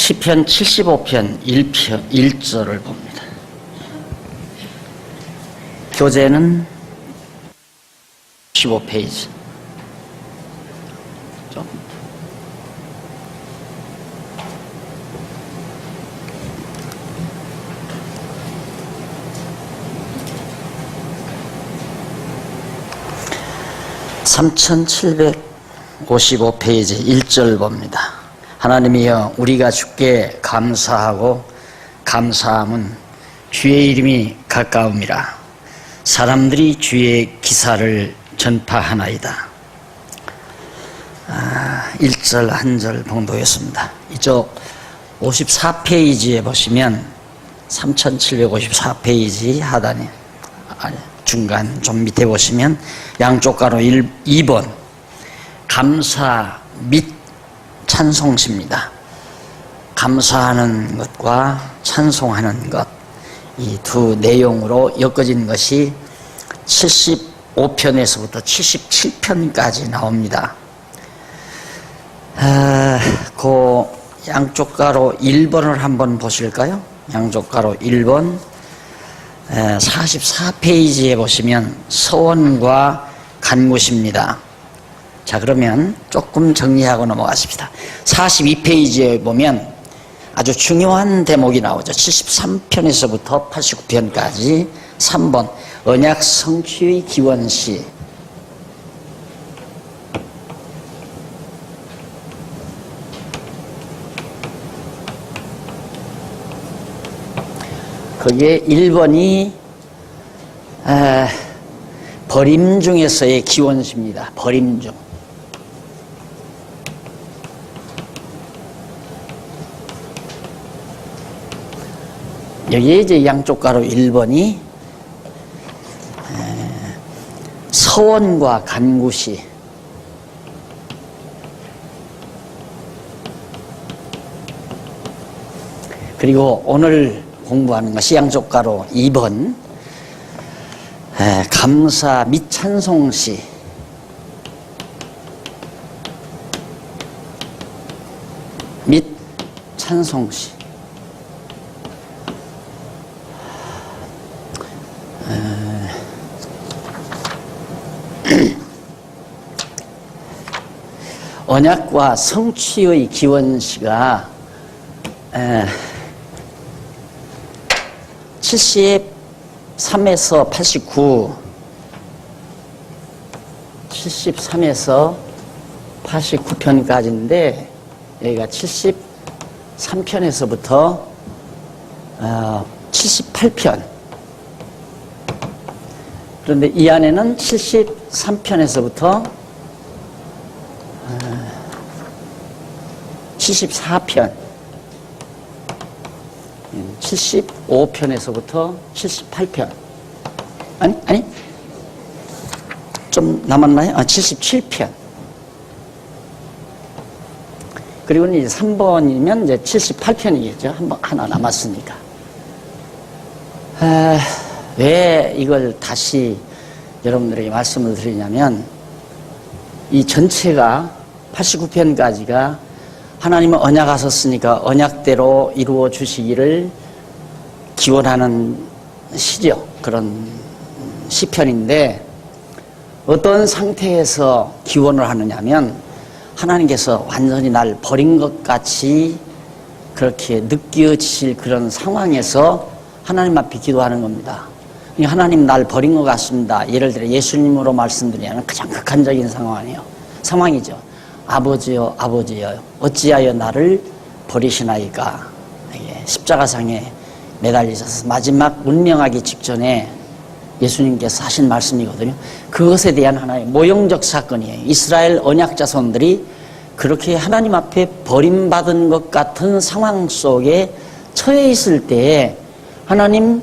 시편 75편 1절을 봅니다. 교재는 15페이지. 3755페이지 1절 봅니다. 하나님이여, 우리가 주께 감사하고 감사함은 주의 이름이 가까움이라. 사람들이 주의 기사를 전파하나이다. 1절 한 절 봉독했습니다. 이쪽 54페이지에 보시면 3754페이지 하단에 중간 좀 밑에 보시면 양쪽 가로 2번 감사 및 찬송시입니다. 감사하는 것과 찬송하는 것, 이 두 내용으로 엮어진 것이 75편에서부터 77편까지 나옵니다. 그 양쪽 가로 1번을 한번 보실까요? 양쪽 가로 1번 44페이지에 보시면 서원과 간구시입니다. 자, 그러면 조금 정리하고 넘어가십시다. 42페이지에 보면 아주 중요한 대목이 나오죠. 73편에서부터 89편까지 3번 언약 성취의 기원시. 거기에 1번이 버림 중에서의 기원시입니다. 버림 중. 여기에 이제 양쪽 가로 1번이 서원과 간구시. 그리고 오늘 공부하는 것이 양쪽 가로 2번 감사 및 찬송시. 및 찬송시. 언약과 성취의 기원시가 73에서 89, 73에서 89편까지인데 여기가 73편에서부터 78편. 그런데 이 안에는 73편에서부터 74편, 75편에서부터 78편. 아니, 좀 남았나요? 77편. 그리고 이제 3번이면 이제 78편이겠죠. 하나 남았으니까. 왜 이걸 다시 여러분들에게 말씀을 드리냐면, 이 전체가 89편까지가 하나님은 언약하셨으니까 언약대로 이루어 주시기를 기원하는 시죠. 그런 시편인데, 어떤 상태에서 기원을 하느냐면 하나님께서 완전히 날 버린 것 같이 그렇게 느껴지실 그런 상황에서 하나님 앞에 기도하는 겁니다. 하나님 날 버린 것 같습니다. 예를 들어 예수님으로 말씀드리면 가장 극한적인 상황이죠. 아버지여, 아버지여, 어찌하여 나를 버리시나이까. 십자가상에 매달리셔서 마지막 운명하기 직전에 예수님께서 하신 말씀이거든요. 그것에 대한 하나의 모형적 사건이에요. 이스라엘 언약 자손들이 그렇게 하나님 앞에 버림받은 것 같은 상황 속에 처해 있을 때에 하나님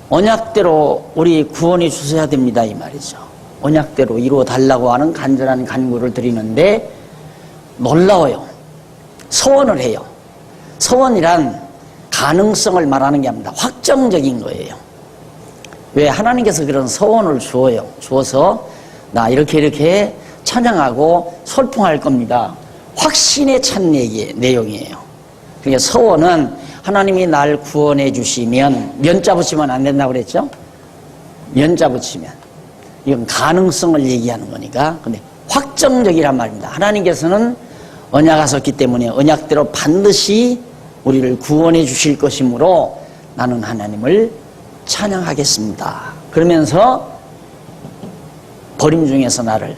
언약대로 우리 구원해 주셔야 됩니다, 이 말이죠. 언약대로 이루어 달라고 하는 간절한 간구를 드리는데 놀라워요. 소원을 해요. 소원이란 가능성을 말하는 게 아닙니다. 확정적인 거예요. 왜? 하나님께서 그런 소원을 주어서 나 이렇게 찬양하고 설풍할 겁니다. 확신에 찬 내용이에요. 그러니까 서원은 하나님이 날 구원해 주시면, 면자 붙이면 안 된다고 그랬죠? 면자 붙이면. 이건 가능성을 얘기하는 거니까. 근데 확정적이란 말입니다. 하나님께서는 언약하셨기 때문에 언약대로 반드시 우리를 구원해 주실 것이므로 나는 하나님을 찬양하겠습니다. 그러면서 버림 중에서 나를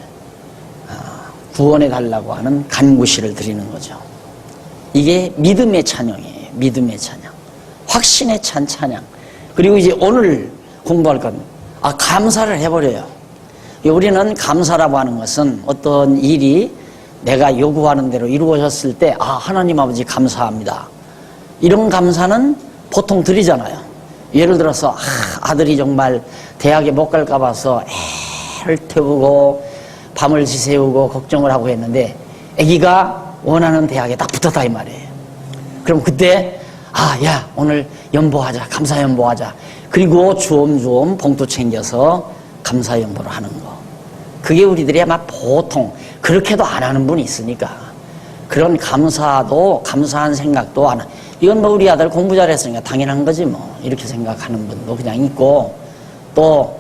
구원해 달라고 하는 간구시를 드리는 거죠. 이게 믿음의 찬양이에요. 믿음의 찬양. 확신에 찬 찬양. 그리고 이제 오늘 공부할 건 감사를 해버려요. 우리는 감사라고 하는 것은 어떤 일이 내가 요구하는 대로 이루어졌을 때 하나님 아버지 감사합니다. 이런 감사는 보통 드리잖아요. 예를 들어서 아들이 정말 대학에 못 갈까 봐서 애를 태우고 밤을 지새우고 걱정을 하고 했는데 아기가 원하는 대학에 딱 붙었다 이 말이에요. 그럼 그때 야 오늘 연보하자, 감사 연보하자. 그리고 주엄주엄 봉투 챙겨서 감사 연보를 하는 거. 그게 우리들이 아마 보통 그렇게도 안 하는 분이 있으니까 그런 감사도, 감사한 생각도 안, 이건 뭐 우리 아들 공부 잘했으니까 당연한 거지 뭐 이렇게 생각하는 분도 그냥 있고, 또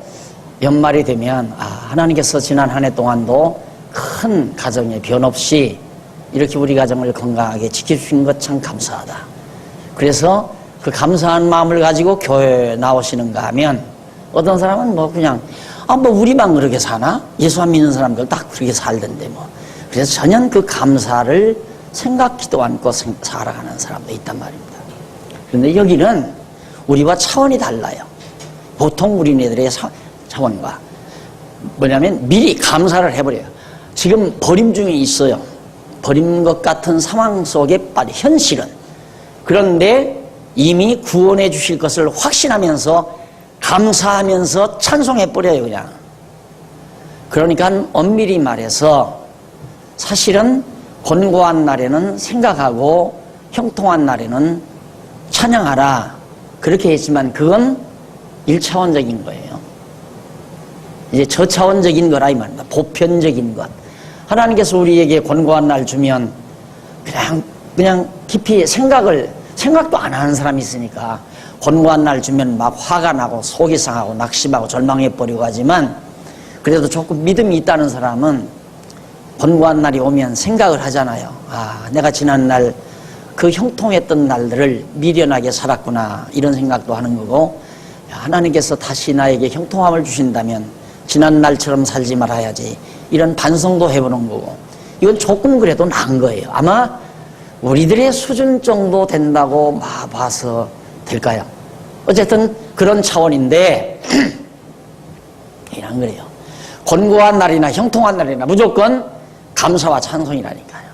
연말이 되면 하나님께서 지난 한 해 동안도 큰 가정에 변 없이 이렇게 우리 가정을 건강하게 지켜주신 것 참 감사하다. 그래서 그 감사한 마음을 가지고 교회에 나오시는가 하면 어떤 사람은 뭐 그냥 뭐 우리만 그렇게 사나? 예수 안 믿는 사람들 딱 그렇게 살던데 뭐. 그래서 전혀 그 감사를 생각지도 않고 살아가는 사람도 있단 말입니다. 그런데 여기는 우리와 차원이 달라요. 보통 우리네들의 차원과 뭐냐면 미리 감사를 해버려요. 지금 버림 중에 있어요. 버린 것 같은 상황 속에 빠져, 현실은. 그런데 이미 구원해 주실 것을 확신하면서 감사하면서 찬송해버려요, 그냥. 그러니까 엄밀히 말해서 사실은 권고한 날에는 생각하고 형통한 날에는 찬양하라. 그렇게 했지만 그건 1차원적인 거예요. 이제 저차원적인 거라 이 말입니다. 보편적인 것. 하나님께서 우리에게 권고한 날 주면 그냥 깊이 생각도 안 하는 사람이 있으니까 권고한 날 주면 막 화가 나고 속이 상하고 낙심하고 절망해버리고 하지만 그래도 조금 믿음이 있다는 사람은 권고한 날이 오면 생각을 하잖아요. 내가 지난날 그 형통했던 날들을 미련하게 살았구나 이런 생각도 하는 거고, 하나님께서 다시 나에게 형통함을 주신다면 지난 날처럼 살지 말아야지 이런 반성도 해보는 거고, 이건 조금 그래도 나은 거예요. 아마 우리들의 수준 정도 된다고 봐서 될까요? 어쨌든 그런 차원인데 이란 그래요. 권고한 날이나 형통한 날이나 무조건 감사와 찬송이라니까요.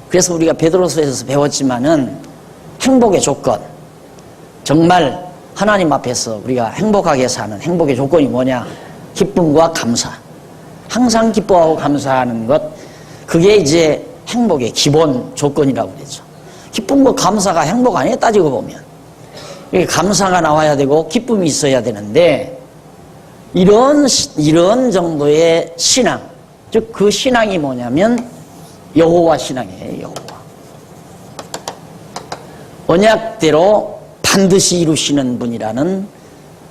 그래서 우리가 베드로서에서 배웠지만은 행복의 조건, 정말 하나님 앞에서 우리가 행복하게 사는 행복의 조건이 뭐냐? 기쁨과 감사. 항상 기뻐하고 감사하는 것, 그게 이제 행복의 기본 조건이라고 그러죠. 기쁨과 감사가 행복 아니에요, 따지고 보면. 감사가 나와야 되고 기쁨이 있어야 되는데, 이런 정도의 신앙, 즉 그 신앙이 뭐냐면 여호와 신앙이에요. 여호와. 언약대로 반드시 이루시는 분이라는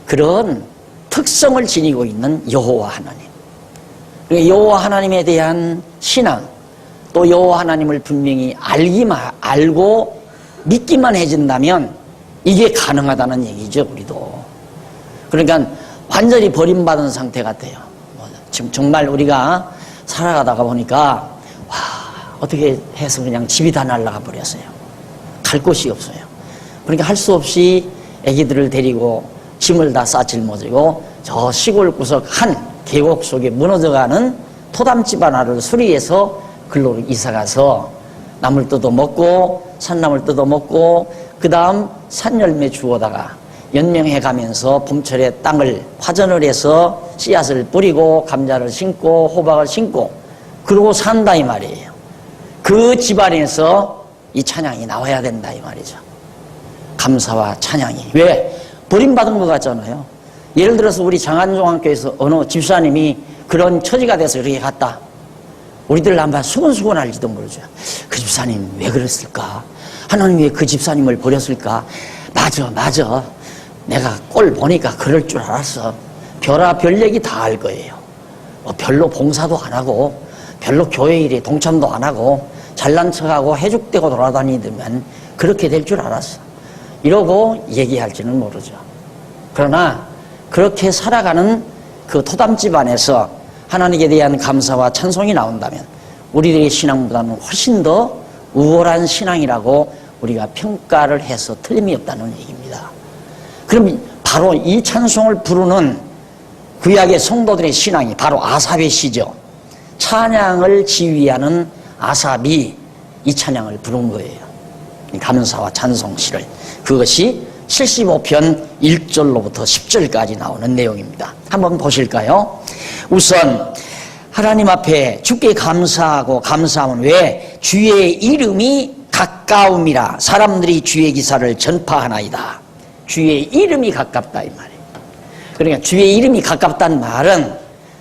그런 특성을 지니고 있는 여호와 하나님. 여호와 하나님에 대한 신앙, 또 여호와 하나님을 분명히 알고 믿기만 해준다면 이게 가능하다는 얘기죠, 우리도. 그러니까 완전히 버림받은 상태 같아요. 지금 정말 우리가 살아가다가 보니까 어떻게 해서 그냥 집이 다 날아가 버렸어요. 갈 곳이 없어요. 그러니까 할 수 없이 아기들을 데리고 짐을 다 싸짊어지고 저 시골 구석 한 계곡 속에 무너져가는 토담집 하나를 수리해서 글로 이사가서 나물 뜯어먹고 산나물 뜯어먹고 그 다음 산열매 주워다가 연명해가면서 봄철에 땅을 화전을 해서 씨앗을 뿌리고 감자를 심고 호박을 심고 그러고 산다 이 말이에요. 그 집안에서 이 찬양이 나와야 된다 이 말이죠. 감사와 찬양이. 왜? 버림받은 것 같잖아요. 예를 들어서 우리 장안종학교에서 어느 집사님이 그런 처지가 돼서 이렇게 갔다. 우리들 아마 수근수근 알지도 모르죠. 그 집사님 왜 그랬을까? 하나님 왜 그 집사님을 버렸을까? 맞아. 내가 꼴 보니까 그럴 줄 알았어. 별 얘기 다 할 거예요. 별로 봉사도 안 하고, 별로 교회 일에 동참도 안 하고, 잘난 척하고 해죽대고 돌아다니면 그렇게 될 줄 알았어. 이러고 얘기할지는 모르죠. 그러나 그렇게 살아가는 그 토담집 안에서 하나님에 대한 감사와 찬송이 나온다면 우리들의 신앙보다는 훨씬 더 우월한 신앙이라고 우리가 평가를 해서 틀림이 없다는 얘기입니다. 그럼 바로 이 찬송을 부르는 구약의 성도들의 신앙이 바로 아삽의 시죠. 찬양을 지휘하는 아삽이 이 찬양을 부른 거예요. 감사와 찬송시를. 그것이 75편 1절로부터 10절까지 나오는 내용입니다. 한번 보실까요? 우선 하나님 앞에 주께 감사하고 감사함은 왜? 주의 이름이 가까움이라 사람들이 주의 기사를 전파하나이다. 주의 이름이 가깝다 이 말이에요. 그러니까 주의 이름이 가깝다는 말은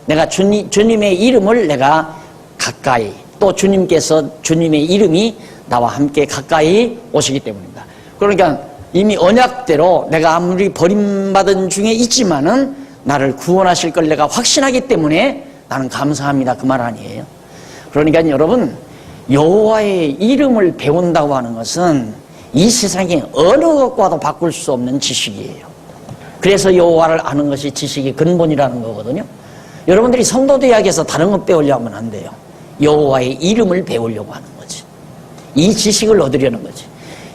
내가 주님의 이름을 내가 가까이, 또 주님께서 주님의 이름이 나와 함께 가까이 오시기 때문입니다. 그러니까 이미 언약대로 내가 아무리 버림받은 중에 있지만은 나를 구원하실 걸 내가 확신하기 때문에 나는 감사합니다 그 말 아니에요. 그러니까 여러분, 여호와의 이름을 배운다고 하는 것은 이 세상에 어느 것과도 바꿀 수 없는 지식이에요. 그래서 여호와를 아는 것이 지식의 근본이라는 거거든요. 여러분들이 성도대학에서 다른 것 배우려고 하면 안 돼요. 여호와의 이름을 배우려고 하는 거지. 이 지식을 얻으려는 거지.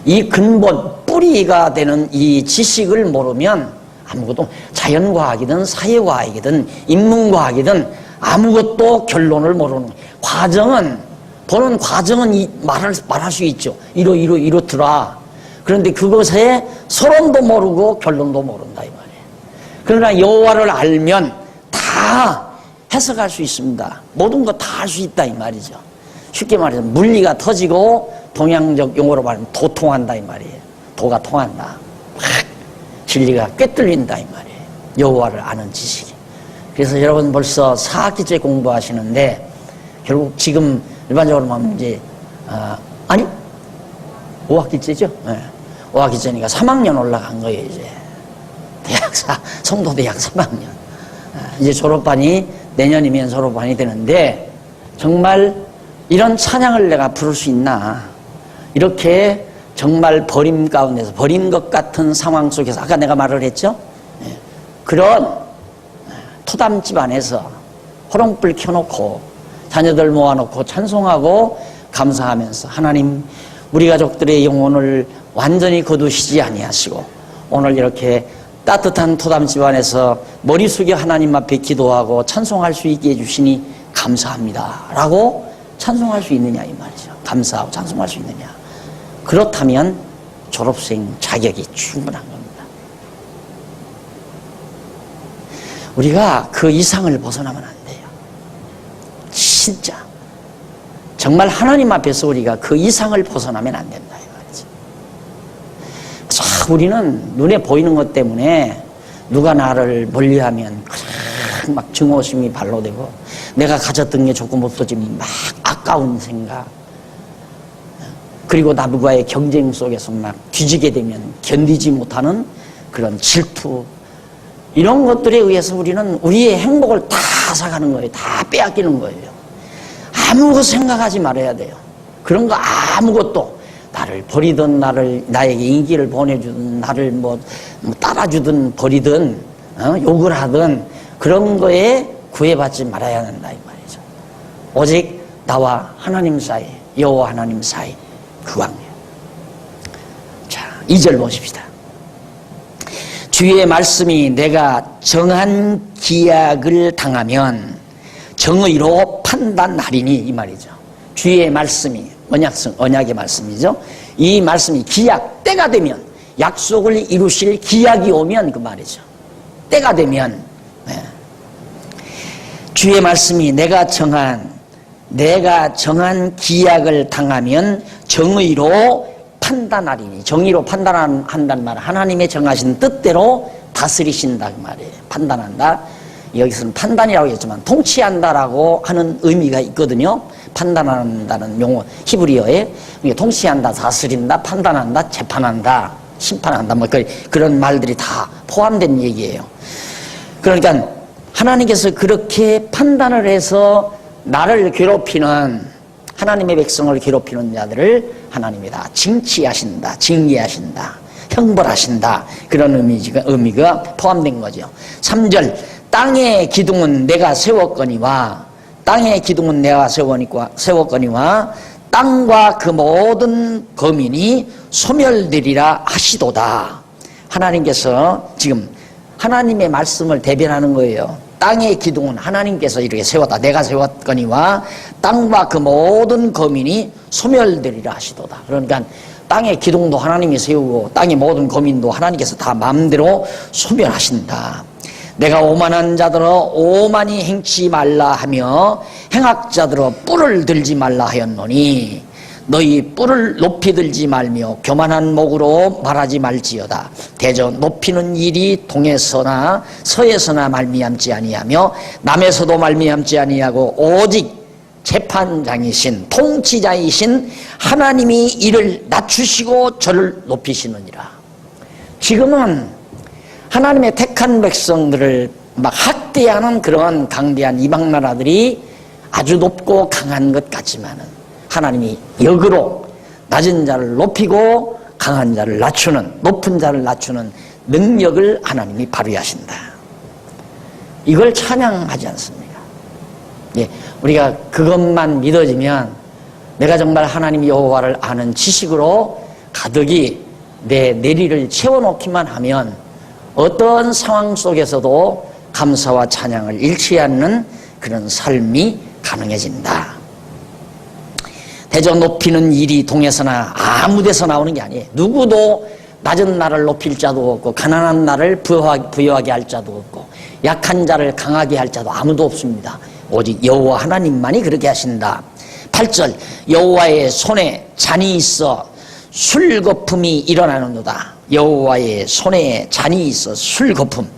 이 근본, 뿌리가 되는 이 지식을 모르면 아무것도, 자연과학이든 사회과학이든 인문과학이든 아무것도 결론을 모르는 과정은, 보는 과정은 말할 수 있죠. 이렇더라. 그런데 그것에 서론도 모르고 결론도 모른다 이 말이에요. 그러나 여호와를 알면 다 해석할 수 있습니다. 모든 거 다 할 수 있다 이 말이죠. 쉽게 말해서 물리가 터지고 동양적 용어로 말하면 도통한다 이 말이에요. 도가 통한다. 진리가 꿰뚫린다 이 말이에요. 여호와를 아는 지식이. 그래서 여러분 벌써 4학기째 공부하시는데 결국 지금 일반적으로 말하면 이제 5학기째죠? 네. 5학기째니까 3학년 올라간 거예요 이제. 성도대학 3학년. 이제 졸업반이 내년이면 졸업반이 되는데 정말 이런 찬양을 내가 부를 수 있나. 이렇게 정말 버림 가운데서 버린 것 같은 상황 속에서 아까 내가 말을 했죠. 그런 토담집 안에서 호롱불 켜놓고 자녀들 모아놓고 찬송하고 감사하면서 하나님 우리 가족들의 영혼을 완전히 거두시지 아니하시고 오늘 이렇게 따뜻한 토담집 안에서 머리 숙여 하나님 앞에 기도하고 찬송할 수 있게 해주시니 감사합니다 라고 찬송할 수 있느냐 이 말이죠. 감사하고 찬송할 수 있느냐. 그렇다면 졸업생 자격이 충분한 겁니다. 우리가 그 이상을 벗어나면 안 돼요. 진짜 정말 하나님 앞에서 우리가 그 이상을 벗어나면 안 된다 이 말이죠. 그래서 우리는 눈에 보이는 것 때문에 누가 나를 멀리하면 막 증오심이 발로되고 내가 가졌던 게 조금 없어지면 막 아까운 생각, 그리고 나무과의 경쟁 속에서 막 뒤지게 되면 견디지 못하는 그런 질투, 이런 것들에 의해서 우리는 우리의 행복을 다 앗아가는 거예요. 다 빼앗기는 거예요. 아무것도 생각하지 말아야 돼요. 그런 거 아무것도, 나를 버리든 나에게 인기를 보내주든 나를 뭐 따라주든 버리든 욕을 하든 그런 거에 구애받지 말아야 한다 이 말이죠. 오직 나와 하나님 사이, 여호와 하나님 사이 그 관계. 자, 2절 보십시다. 주의 말씀이 내가 정한 기약을 당하면 정의로 판단하리니 이 말이죠. 주의 말씀이 언약의 말씀이죠. 이 말씀이 기약, 때가 되면 약속을 이루실 기약이 오면 그 말이죠. 때가 되면 주의 말씀이 내가 정한 기약을 당하면 정의로 판단하리니. 정의로 판단한다는 말은 하나님의 정하신 뜻대로 다스리신다 그 말이에요. 판단한다. 여기서는 판단이라고 했지만 통치한다라고 하는 의미가 있거든요. 판단한다는 용어 히브리어에 통치한다, 다스린다, 판단한다, 재판한다, 심판한다 뭐 그런 말들이 다 포함된 얘기예요. 그러니까 하나님께서 그렇게 판단을 해서 나를 괴롭히는 하나님의 백성을 괴롭히는 자들을 하나님이 다 징치하신다, 징계하신다, 형벌하신다 그런 의미가 포함된 거죠. 3절 땅의 기둥은 내가 세웠거니와 땅의 기둥은 내가 세웠거니와 땅과 그 모든 거민이 소멸되리라 하시도다. 하나님께서 지금 하나님의 말씀을 대변하는 거예요. 땅의 기둥은 하나님께서 이렇게 세웠다. 내가 세웠거니와 땅과 그 모든 거민이 소멸되리라 하시도다. 그러니까 땅의 기둥도 하나님이 세우고 땅의 모든 거민도 하나님께서 다 마음대로 소멸하신다. 내가 오만한 자들어 오만히 행치 말라 하며 행악자들어 뿔을 들지 말라 하였노니 너희 뿔을 높이 들지 말며 교만한 목으로 말하지 말지어다. 대저 높이는 일이 동에서나 서에서나 말미암지 아니하며 남에서도 말미암지 아니하고 오직 재판장이신 통치자이신 하나님이 이를 낮추시고 저를 높이시느니라. 지금은 하나님의 택한 백성들을 막 학대하는 그러한 강대한 이방 나라들이 아주 높고 강한 것 같지만은 하나님이 역으로 낮은 자를 높이고 강한 자를 낮추는, 높은 자를 낮추는 능력을 하나님이 발휘하신다. 이걸 찬양하지 않습니까? 예, 우리가 그것만 믿어지면 내가 정말 하나님 여호와를 아는 지식으로 가득히 내 내리를 채워놓기만 하면 어떤 상황 속에서도 감사와 찬양을 잃지 않는 그런 삶이 가능해진다. 대저 높이는 일이 동에서나 아무 데서 나오는 게 아니에요. 누구도 낮은 나를 높일 자도 없고 가난한 나를 부여하게 할 자도 없고 약한 자를 강하게 할 자도 아무도 없습니다. 오직 여호와 하나님만이 그렇게 하신다. 8절 여호와의 손에 잔이 있어 술 거품이 일어나는도다. 여호와의 손에 잔이 있어 술 거품,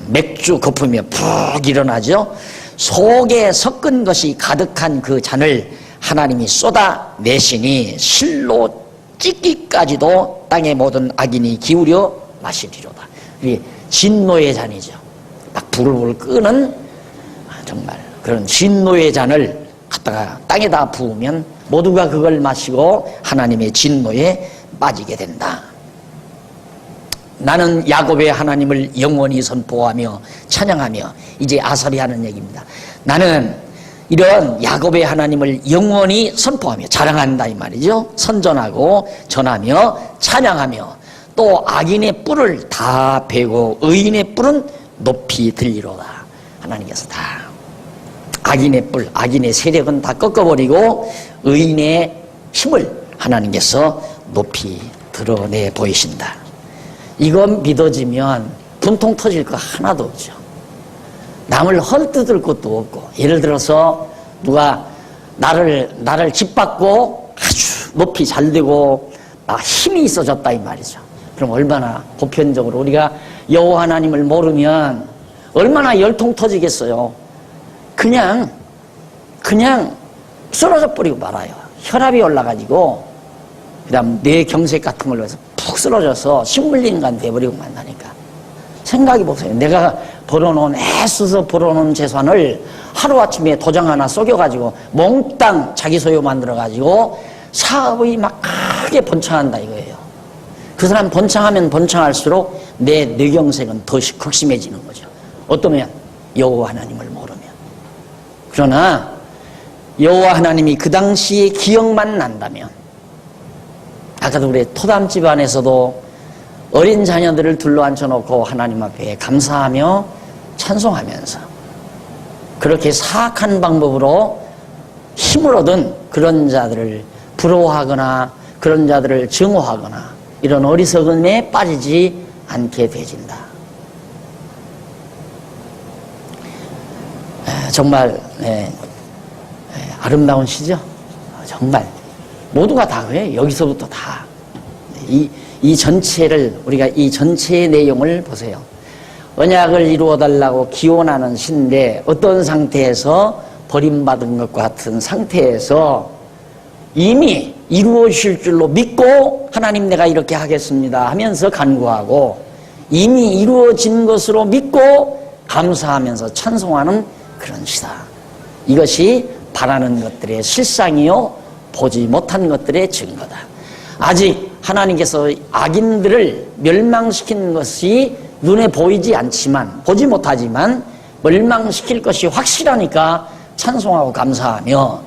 맥주 거품이 푹 일어나죠. 속에 섞은 것이 가득한 그 잔을 하나님이 쏟아내시니 실로 찢기까지도 땅의 모든 악인이 기울여 마시리로다. 이게 진노의 잔이죠. 막 불을 끄는 정말 그런 진노의 잔을 갖다가 땅에다 부으면 모두가 그걸 마시고 하나님의 진노에 빠지게 된다. 나는 야곱의 하나님을 영원히 선포하며 찬양하며, 이제 아살이 하는 얘기입니다. 나는 이런 야곱의 하나님을 영원히 선포하며 자랑한다 이 말이죠. 선전하고 전하며 찬양하며 또 악인의 뿔을 다 베고 의인의 뿔은 높이 들리로다. 하나님께서 다 악인의 뿔, 악인의 세력은 다 꺾어버리고 의인의 힘을 하나님께서 높이 드러내 보이신다. 이건 믿어지면 분통 터질 거 하나도 없죠. 남을 헐뜯을 것도 없고, 예를 들어서 누가 나를 짓밟고 아주 높이 잘 되고 막 힘이 있어졌다 이 말이죠. 그럼 얼마나 보편적으로 우리가 여호와 하나님을 모르면 얼마나 열통 터지겠어요. 그냥 쓰러져 버리고 말아요. 혈압이 올라가지고 그다음 뇌경색 같은 걸로 해서 푹 쓰러져서 식물인간 돼버리고 만나니까. 생각해 보세요. 내가 애써서 벌어놓은 재산을 하루아침에 도장 하나 쏘겨가지고 몽땅 자기 소유 만들어가지고 사업이 막 크게 번창한다 이거예요. 그 사람 번창하면 번창할수록 내 뇌경색은 더 극심해지는 거죠. 어떠면 여호와 하나님을 모르면. 그러나 여호와 하나님이 그 당시에 기억만 난다면, 아까도 우리 토담 집안에서도 어린 자녀들을 둘러앉혀놓고 하나님 앞에 감사하며 찬송하면서 그렇게 사악한 방법으로 힘을 얻은 그런 자들을 부러워하거나 그런 자들을 증오하거나 이런 어리석음에 빠지지 않게 되진다. 정말 아름다운 시죠. 정말 모두가 다 그래요. 여기서부터 다. 이 전체를, 우리가 이 전체의 내용을 보세요. 언약을 이루어달라고 기원하는 신데 어떤 상태에서 버림받은 것과 같은 상태에서 이미 이루어질 줄로 믿고 하나님 내가 이렇게 하겠습니다 하면서 간구하고 이미 이루어진 것으로 믿고 감사하면서 찬송하는 그런 시다. 이것이 바라는 것들의 실상이요 보지 못한 것들의 증거다. 아직 하나님께서 악인들을 멸망시킨 것이 눈에 보이지 않지만 보지 못하지만 멸망시킬 것이 확실하니까 찬송하고 감사하며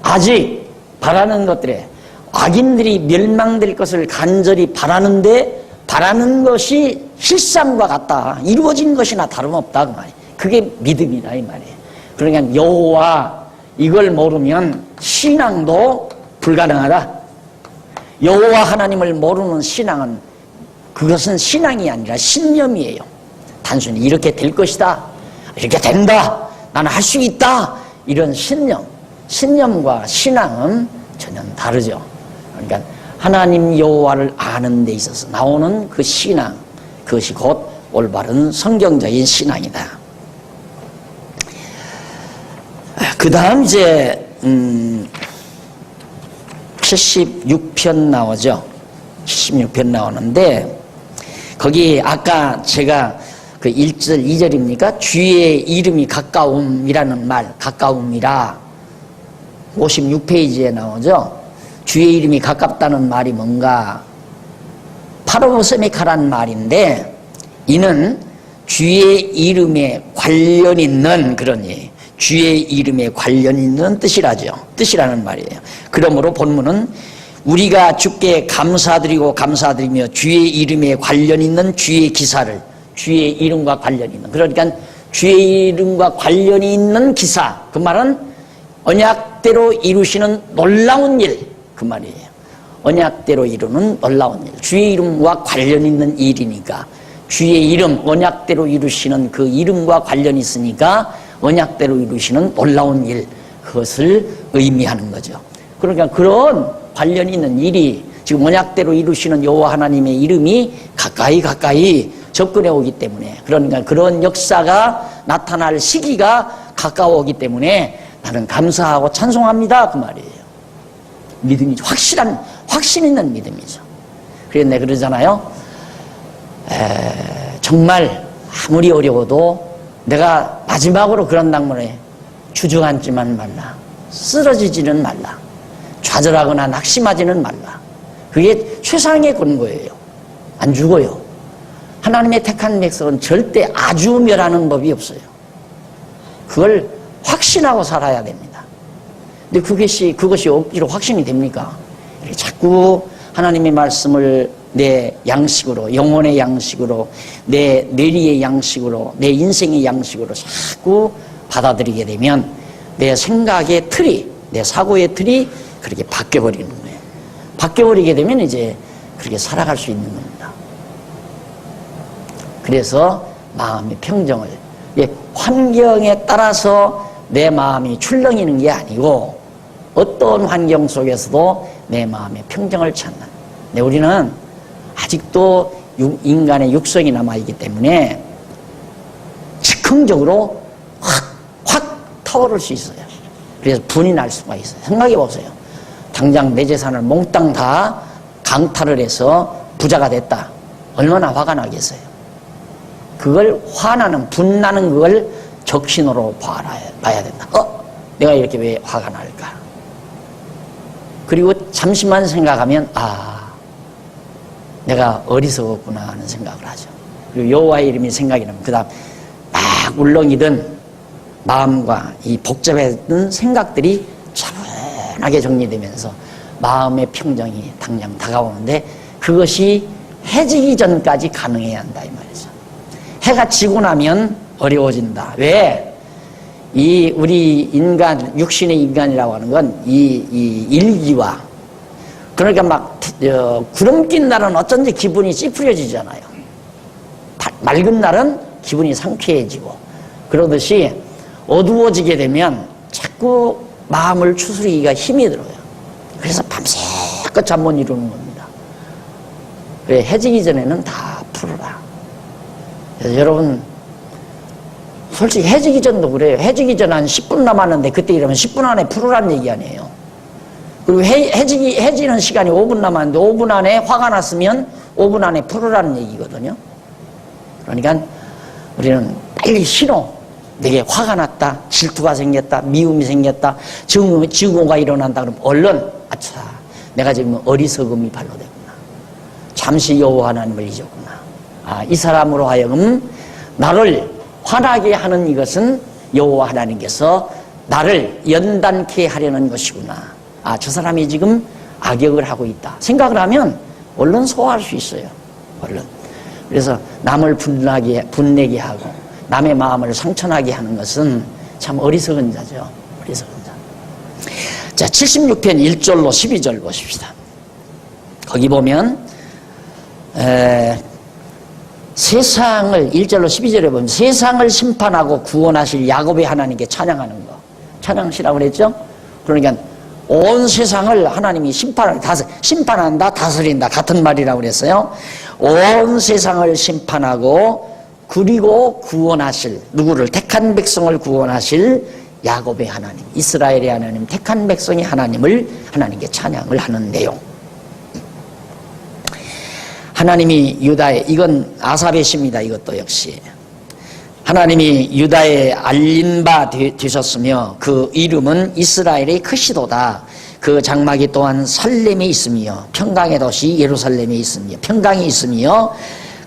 아직 바라는 것들에 악인들이 멸망될 것을 간절히 바라는데 바라는 것이 실상과 같다. 이루어진 것이나 다름없다 그 말이에요. 그게 믿음이다 이 말이에요. 그러니까 여호와 이걸 모르면 신앙도 불가능하다. 여호와 하나님을 모르는 신앙은 그것은 신앙이 아니라 신념이에요. 단순히 이렇게 될 것이다. 이렇게 된다. 나는 할 수 있다. 이런 신념과 신앙은 전혀 다르죠. 그러니까 하나님 여호와를 아는 데 있어서 나오는 그 신앙, 그것이 곧 올바른 성경적인 신앙이다. 그 다음 이제 76편 나오죠. 76편 나오는데 거기 아까 제가 그 1절 2절입니까? 주의 이름이 가까움이라는 말, 가까움이라 56페이지에 나오죠. 주의 이름이 가깝다는 말이 뭔가? 파로세미카란 말인데 이는 주의 이름에 관련 있는 그런 주의 이름에 관련 있는 뜻이라는 말이에요. 그러므로 본문은 우리가 주께 감사드리며 주의 이름에 관련 있는 주의 기사를 주의 이름과 관련이 있는 그러니까 주의 이름과 관련이 있는 기사 그 말은 언약대로 이루시는 놀라운 일 그 말이에요. 언약대로 이루는 놀라운 일 주의 이름과 관련 있는 일이니까 주의 이름 언약대로 이루시는 그 이름과 관련이 있으니까 언약대로 이루시는 놀라운 일 그것을 의미하는 거죠. 그러니까 그런 관련이 있는 일이 지금 언약대로 이루시는 여호와 하나님의 이름이 가까이 접근해 오기 때문에 그러니까 그런 역사가 나타날 시기가 가까워오기 때문에 나는 감사하고 찬송합니다 그 말이에요. 믿음이 확신 있는 믿음이죠. 그래서 내가 그러잖아요. 정말 아무리 어려워도 내가 마지막으로 그런 당문에 주저앉지만 말라. 쓰러지지는 말라. 좌절하거나 낙심하지는 말라. 그게 최상의 권고예요. 안 죽어요. 하나님의 택한 백성은 절대 아주 멸하는 법이 없어요. 그걸 확신하고 살아야 됩니다. 근데 그것이 억지로 확신이 됩니까? 자꾸 하나님의 말씀을 내 양식으로, 영혼의 양식으로, 내 뇌리의 양식으로, 내 인생의 양식으로 자꾸 받아들이게 되면 내 생각의 틀이, 내 사고의 틀이 그렇게 바뀌어버리는 거예요. 바뀌어버리게 되면 이제 그렇게 살아갈 수 있는 겁니다. 그래서 마음의 평정을, 환경에 따라서 내 마음이 출렁이는 게 아니고 어떤 환경 속에서도 내 마음의 평정을 찾는. 근데 우리는 아직도 인간의 육성이 남아있기 때문에 즉흥적으로 확 타오를 수 있어요. 그래서 분이 날 수가 있어요. 생각해 보세요. 당장 내 재산을 몽땅 다 강탈을 해서 부자가 됐다. 얼마나 화가 나겠어요. 그걸 분나는 그걸 적신호로 봐야 된다. 내가 이렇게 왜 화가 날까? 그리고 잠시만 생각하면 내가 어리석었구나 하는 생각을 하죠. 그리고 여호와의 이름이 생각이 나면 그 다음 막 울렁이던 마음과 이 복잡했던 생각들이 차분하게 정리되면서 마음의 평정이 당장 다가오는데 그것이 해지기 전까지 가능해야 한다 이 말이죠. 해가 지고 나면 어려워진다. 왜? 우리 인간, 육신의 인간이라고 하는 건 이 일기와 그러니까 막 구름 낀 날은 어쩐지 기분이 찌푸려지잖아요. 맑은 날은 기분이 상쾌해지고 그러듯이 어두워지게 되면 자꾸 마음을 추스리기가 힘이 들어요. 그래서 밤새껏 잠 못 이루는 겁니다. 그래 해지기 전에는 다 풀어라. 그래서 여러분 솔직히 해지기 전도 그래요. 해지기 전 한 10분 남았는데 그때 이러면 10분 안에 풀으란 얘기 아니에요. 그리고 해지는 시간이 5분 남았는데 5분 안에 화가 났으면 5분 안에 풀으라는 얘기거든요. 그러니까 우리는 빨리 신호, 내게 화가 났다, 질투가 생겼다, 미움이 생겼다, 증오가 일어난다 그러면 얼른 아차, 내가 지금 어리석음이 발로됐구나. 잠시 여호와 하나님을 잊었구나. 아, 이 사람으로 하여금 나를 화나게 하는 이것은 여호와 하나님께서 나를 연단케 하려는 것이구나. 아, 저 사람이 지금 악역을 하고 있다 생각을 하면 얼른 소화할 수 있어요. 얼른. 그래서 남을 분내게 하고 남의 마음을 상처나게 하는 것은 참 어리석은 자죠. 어리석은 자. 자, 76편 1절로 12절 보십시다. 거기 보면 세상을 1절로 12절에 보면 세상을 심판하고 구원하실 야곱의 하나님께 찬양하는 거. 찬양시라고 그랬죠? 그러니까 온 세상을 하나님이 심판한다, 다스린다 같은 말이라고 그랬어요. 온 세상을 심판하고 그리고 구원하실, 누구를? 택한 백성을 구원하실 야곱의 하나님, 이스라엘의 하나님, 택한 백성의 하나님을 하나님께 찬양을 하는 내용. 하나님이 유다에, 이건 아삽의 시입니다. 이것도 역시 하나님이 유다에 알린 바 되셨으며 그 이름은 이스라엘의 크시도다. 그 장막이 또한 살렘에 있으며 평강의 도시 예루살렘에 있으며 평강이 있으며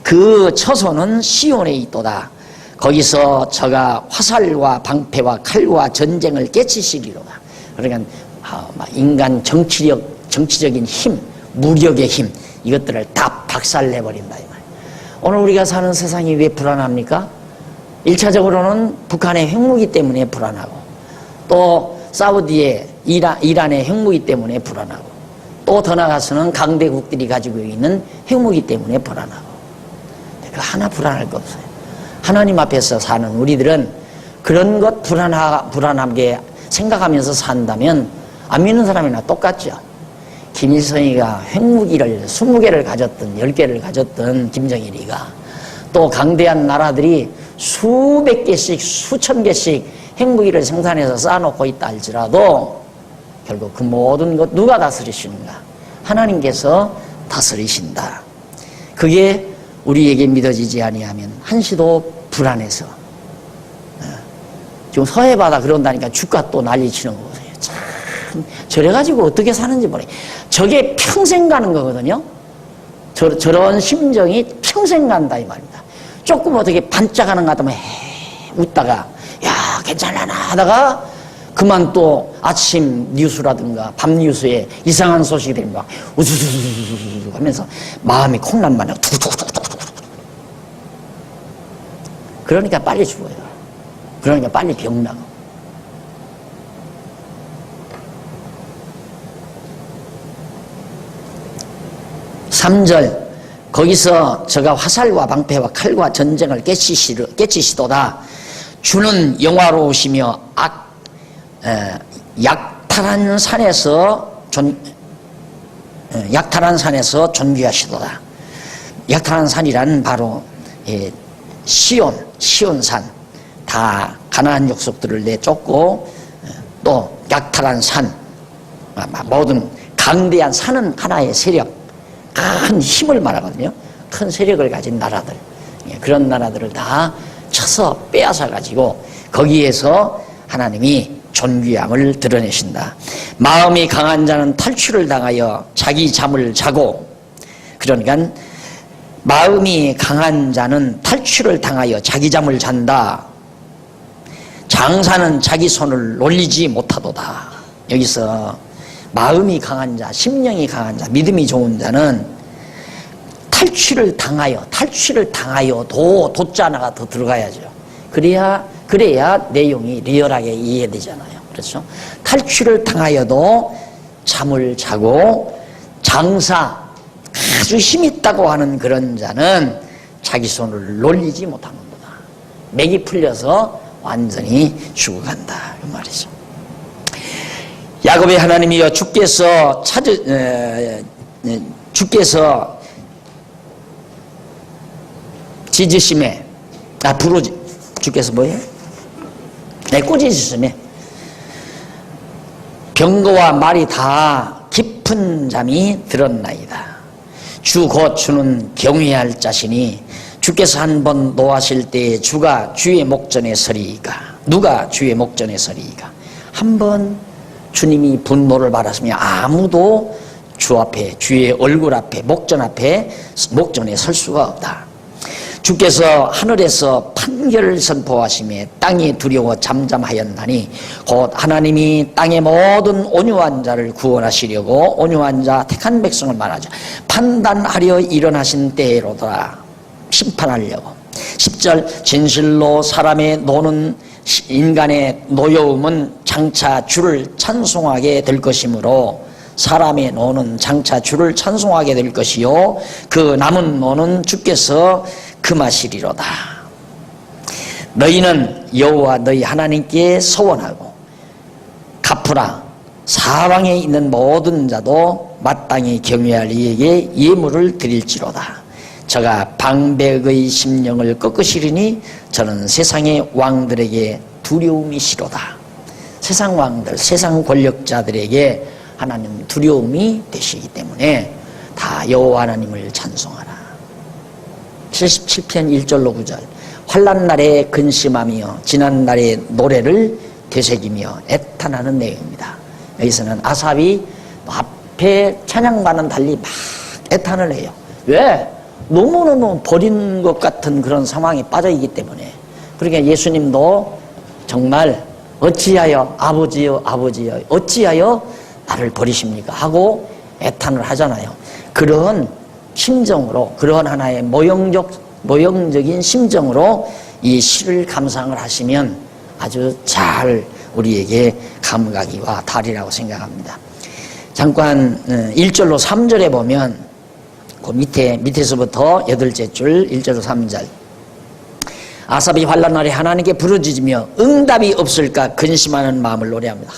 그 처소는 시온에 있도다. 거기서 저가 화살과 방패와 칼과 전쟁을 깨치시리로다. 그러니까 인간 정치적인 힘, 무력의 힘, 이것들을 다 박살내버린다 이 말이에요. 오늘 우리가 사는 세상이 왜 불안합니까? 1차적으로는 북한의 핵무기 때문에 불안하고, 또 사우디의 이란의 핵무기 때문에 불안하고, 또 더 나아가서는 강대국들이 가지고 있는 핵무기 때문에 불안하고, 그 하나 불안할 거 없어요. 하나님 앞에서 사는 우리들은 그런 것 불안하게 생각하면서 산다면 안 믿는 사람이나 똑같죠. 김일성이가 핵무기를 20개를 가졌든 10개를 가졌든 김정일이가, 또 강대한 나라들이 수백 개씩 수천 개씩 핵무기를 생산해서 쌓아놓고 있다 할지라도 결국 그 모든 것 누가 다스리시는가? 하나님께서 다스리신다. 그게 우리에게 믿어지지 아니하면 한시도 불안해서, 지금 서해바다 그런다니까 주가 또 난리치는 거 보세요. 참 저래가지고 어떻게 사는지 모르겠어요. 저게 평생 가는 거거든요. 저런 심정이 평생 간다 이 말입니다. 조금 어떻게 반짝하는 것 같으면 웃다가 야 괜찮아나 하다가 그만 또 아침 뉴스라든가 밤 뉴스에 이상한 소식이 들리면 막 우수수수수 하면서 마음이 콩난 마냥 툭툭툭툭. 그러니까 빨리 죽어요. 그러니까 빨리 병나고. (3절) 거기서 저가 화살과 방패와 칼과 전쟁을 깨치시도다. 주는 영화로우시며 약탈한 산에서 존귀하시도다. 약탈한 산이란 바로 시온산, 다 가나안 족속들을 내쫓고, 또 약탈한 산, 모든 강대한 산은 하나의 세력, 큰 힘을 말하거든요. 큰 세력을 가진 나라들, 그런 나라들을 다 쳐서 빼앗아 가지고 거기에서 하나님이 존귀함을 드러내신다. 마음이 강한 자는 탈취를 당하여 자기 잠을 자고, 그러니까 마음이 강한 자는 탈취를 당하여 자기 잠을 잔다. 장사는 자기 손을 놀리지 못하도다. 여기서 마음이 강한 자, 심령이 강한 자, 믿음이 좋은 자는 탈취를 당하여도 도자 하나가 더 들어가야죠. 그래야 내용이 리얼하게 이해되잖아요. 그렇죠? 탈취를 당하여도 잠을 자고, 장사 아주 힘있다고 하는 그런 자는 자기 손을 놀리지 못하는구나. 맥이 풀려서 완전히 죽어간다 그 말이죠. 야곱의 하나님이여, 주께서 짖으심에 주께서 뭐예요? 꾸짖으시네. 병거와 말이 다 깊은 잠이 들었나이다. 주 곧 주는 경외할 자신이 주께서 한번 노하실 때에 주가 주의 목전에 서리이까. 누가 주의 목전에 서리이까. 한번 주님이 분노를 받았으면 아무도 주 앞에, 주의 얼굴 앞에, 목전에 설 수가 없다. 주께서 하늘에서 판결을 선포하시며 땅이 두려워 잠잠하였나니 곧 하나님이 땅의 모든 온유한 자를 구원하시려고 온유한 자 택한 백성을 말하죠. 판단하려 일어나신 때로더라. 심판하려고. 10절 진실로 사람의 노는 인간의 노여움은 장차 주를 찬송하게 될 것이므로 사람의 노는 장차 주를 찬송하게 될 것이요 그 남은 노는 주께서 금하시리로다. 너희는 여호와 너희 하나님께 서원하고 갚으라. 사방에 있는 모든 자도 마땅히 경외할 이에게 예물을 드릴지로다. 저가 방백의 심령을 꺾으시리니 저는 세상의 왕들에게 두려움이시로다. 세상 왕들, 세상 권력자들에게 하나님 두려움이 되시기 때문에 다 여호와 하나님을 찬송하라. 77편 1절로 9절. 환난 날에 근심하며 지난 날의 노래를 되새기며 애탄하는 내용입니다. 여기서는 아삽이 앞에 찬양과는 달리 막 애탄을 해요. 왜? 너무너무 버린 것 같은 그런 상황에 빠져있기 때문에. 그러니까 예수님도 정말 어찌하여 아버지여 아버지여 어찌하여 나를 버리십니까 하고 애탄을 하잖아요. 그런 심정으로, 그런 하나의 모형적인 심정으로 이 시를 감상을 하시면 아주 잘 우리에게 감각이 와 닿으리라고 생각합니다. 잠깐 1절로 3절에 보면 그 밑에서부터 8째 줄 1절로 3절. 아삽이 환난 날에 하나님께 부르짖으며 응답이 없을까 근심하는 마음을 노래합니다.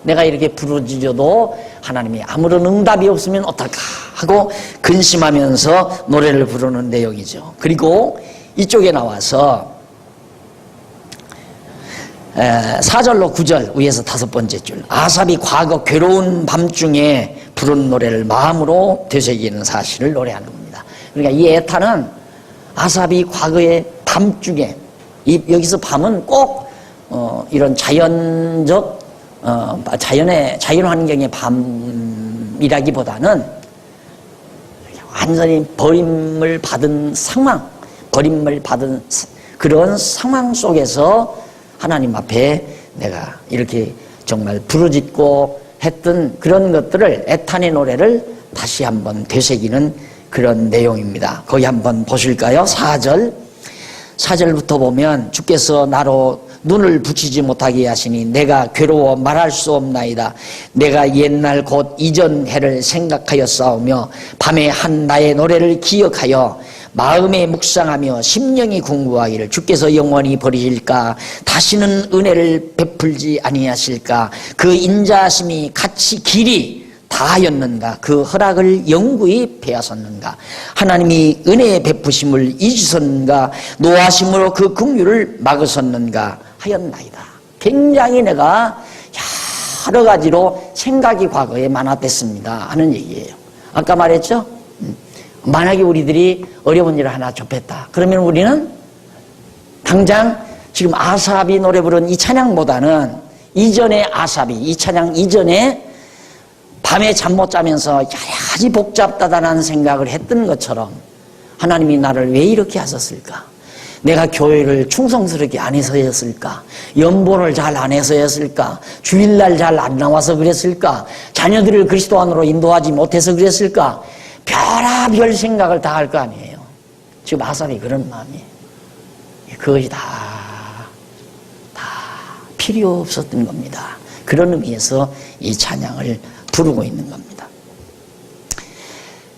내가 이렇게 부르짖어도 하나님이 아무런 응답이 없으면 어떨까 하고 근심하면서 노래를 부르는 내용이죠. 그리고 이쪽에 나와서 4절로 9절 위에서 5번째 줄. 아삽이 과거 괴로운 밤중에 부른 노래를 마음으로 되새기는 사실을 노래하는 겁니다. 그러니까 이 애탄은 아삽이 과거의 밤중에, 여기서 밤은 꼭 이런 자연적 자연 환경의 밤이라기보다는 완전히 버림을 받은 그런 상황 속에서 하나님 앞에 내가 이렇게 정말 부르짖고 했던 그런 것들을, 애탄의 노래를 다시 한번 되새기는 그런 내용입니다. 거기 한번 보실까요? 4절부터 보면 주께서 나로 눈을 붙이지 못하게 하시니 내가 괴로워 말할 수 없나이다. 내가 옛날 곧 이전 해를 생각하여 싸우며 밤에 한 나의 노래를 기억하여 마음에 묵상하며 심령이 궁구하기를 주께서 영원히 버리실까? 다시는 은혜를 베풀지 아니하실까? 그 인자하심이 같이 길이 다하였는가? 그 허락을 영구히 베하셨는가? 하나님이 은혜의 베푸심을 잊으셨는가? 노하심으로 그 긍휼을 막으셨는가 하였나이다. 굉장히 내가 여러 가지로 생각이 과거에 많았댔습니다 하는 얘기예요. 아까 말했죠? 만약에 우리들이 어려운 일을 하나 접했다 그러면 우리는 당장 지금 아삽이 노래 부른 이 찬양보다는 이전에 이 찬양 이전에 밤에 잠 못 자면서 여러 가지 복잡하다는 생각을 했던 것처럼 하나님이 나를 왜 이렇게 하셨을까? 내가 교회를 충성스럽게 안 해서였을까? 연보를 잘 안 해서였을까? 주일날 잘 안 나와서 그랬을까? 자녀들을 그리스도 안으로 인도하지 못해서 그랬을까? 별의별 생각을 다 할 거 아니에요. 지금 아삽이 그런 마음이에요. 그것이 다 필요 없었던 겁니다. 그런 의미에서 이 찬양을 부르고 있는 겁니다.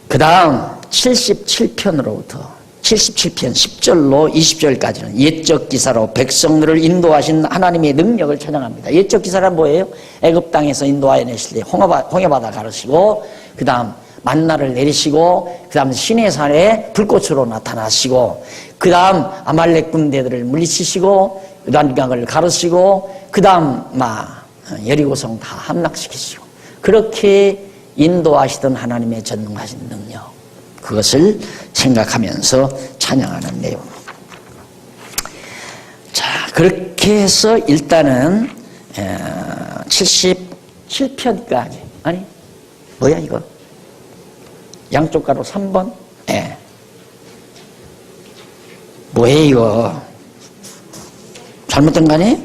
그 다음 77편으로부터 77편 10절로 20절까지는 옛적 기사로 백성들을 인도하신 하나님의 능력을 찬양합니다. 옛적 기사란 뭐예요? 애굽 땅에서 인도하여 내실 때 홍해바다 가르시고 그 다음 만나를 내리시고 그 다음 시내산에 불꽃으로 나타나시고 그 다음 아말렉 군대들을 물리치시고 요단강을 가르시고 그 다음 여리고성 다 함락시키시고 그렇게 인도하시던 하나님의 전능하신 능력, 그것을 생각하면서 찬양하는 내용. 자, 그렇게 해서 일단은 77편까지, 아니 뭐야 이거, 양쪽 가로 3번? 예. 뭐해 이거, 잘못된 거 아니에요?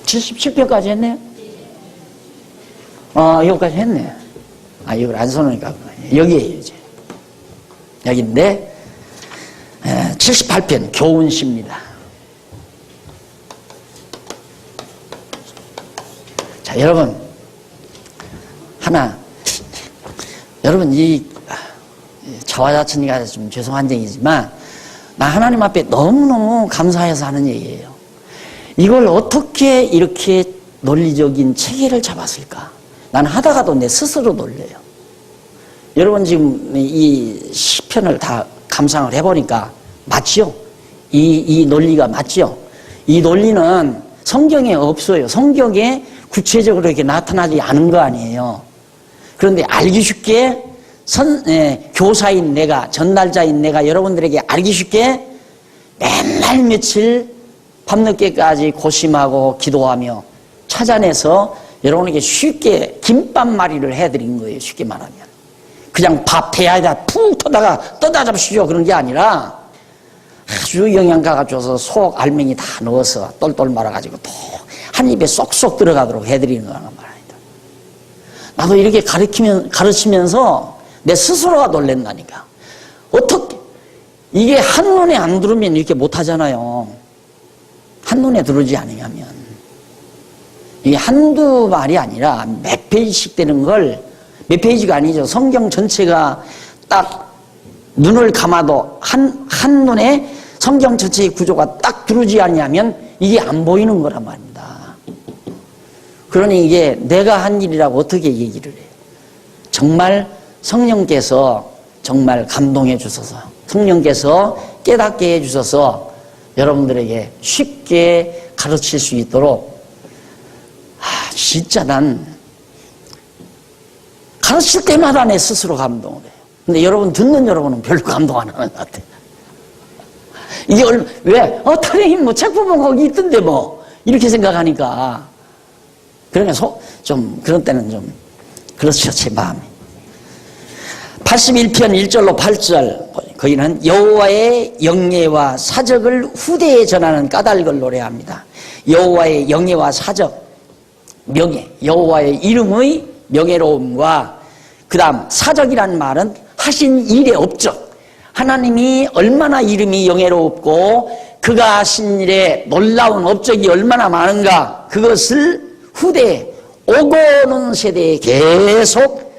77편까지 했네요? 여기까지 했네. 이걸 안 써놓으니까 여기에요 이제. 여기인데 78편 교훈시입니다. 자, 여러분 여러분 이 자화자찬이가 좀 죄송한 얘기지만 나 하나님 앞에 너무너무 감사해서 하는 얘기예요. 이걸 어떻게 이렇게 논리적인 체계를 잡았을까? 나는 하다가도 내 스스로 놀래요. 여러분 지금 이 시편을 다 감상을 해보니까 맞죠? 이 논리가 맞죠? 이 논리는 성경에 없어요. 성경에 구체적으로 이렇게 나타나지 않은 거 아니에요. 그런데 알기 쉽게 교사인 내가, 전달자인 내가 여러분들에게 알기 쉽게 맨날 며칠 밤늦게까지 고심하고 기도하며 찾아내서 여러분에게 쉽게 김밥말이를 해드린 거예요. 쉽게 말하면 그냥 밥 대야에다 푹 떠다 잡으시죠 그런 게 아니라 아주 영양가가 줘서 속 알맹이 다 넣어서 똘똘 말아가지고 또 한 입에 쏙쏙 들어가도록 해드리는 거란 말입니다. 나도 이렇게 가르치면서 내 스스로가 놀란다니까. 어떻게 이게 한눈에 안 들으면 이렇게 못하잖아요. 한눈에 들어오지 않으면 이게 한두 말이 아니라 몇 페이지씩 되는 걸, 몇 페이지가 아니죠. 성경 전체가 딱 눈을 감아도 한눈에 성경 전체의 구조가 딱 들어오지 않으면 이게 안 보이는 거란 말입니다. 그러니 이게 내가 한 일이라고 어떻게 얘기를 해요. 정말 성령께서 정말 감동해 주셔서, 성령께서 깨닫게 해 주셔서 여러분들에게 쉽게 가르칠 수 있도록, 진짜 난 가르칠 때마다 내 스스로 감동을 해요. 근데 여러분, 듣는 여러분은 별로 감동 안 하는 것 같아요. 이게 왜? 선생님 뭐 책 보면 거기 있던데 뭐 이렇게 생각하니까. 그러니까 좀 그런 때는 좀 그렇죠, 제 마음이. 81편 1절로 8절, 거기는 여호와의 영예와 사적을 후대에 전하는 까닭을 노래합니다. 여호와의 영예와 사적, 명예, 여호와의 이름의 명예로움과 그 다음 사적이라는 말은 하신 일의 업적, 하나님이 얼마나 이름이 영예롭고 그가 하신 일에 놀라운 업적이 얼마나 많은가, 그것을 후대에 오고 오는 세대에 계속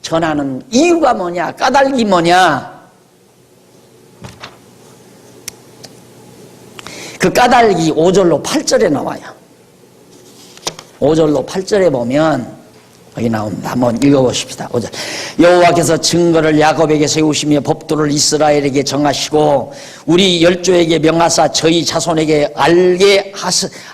전하는 이유가 뭐냐, 까닭이 뭐냐. 그 까닭이 5절로 8절에 나와요. 5절로 8절에 보면 여기 나옵니다. 한번 읽어보십시다. 5절. 여호와께서 증거를 야곱에게 세우시며 법도를 이스라엘에게 정하시고 우리 열조에게 명하사 저희 자손에게 알게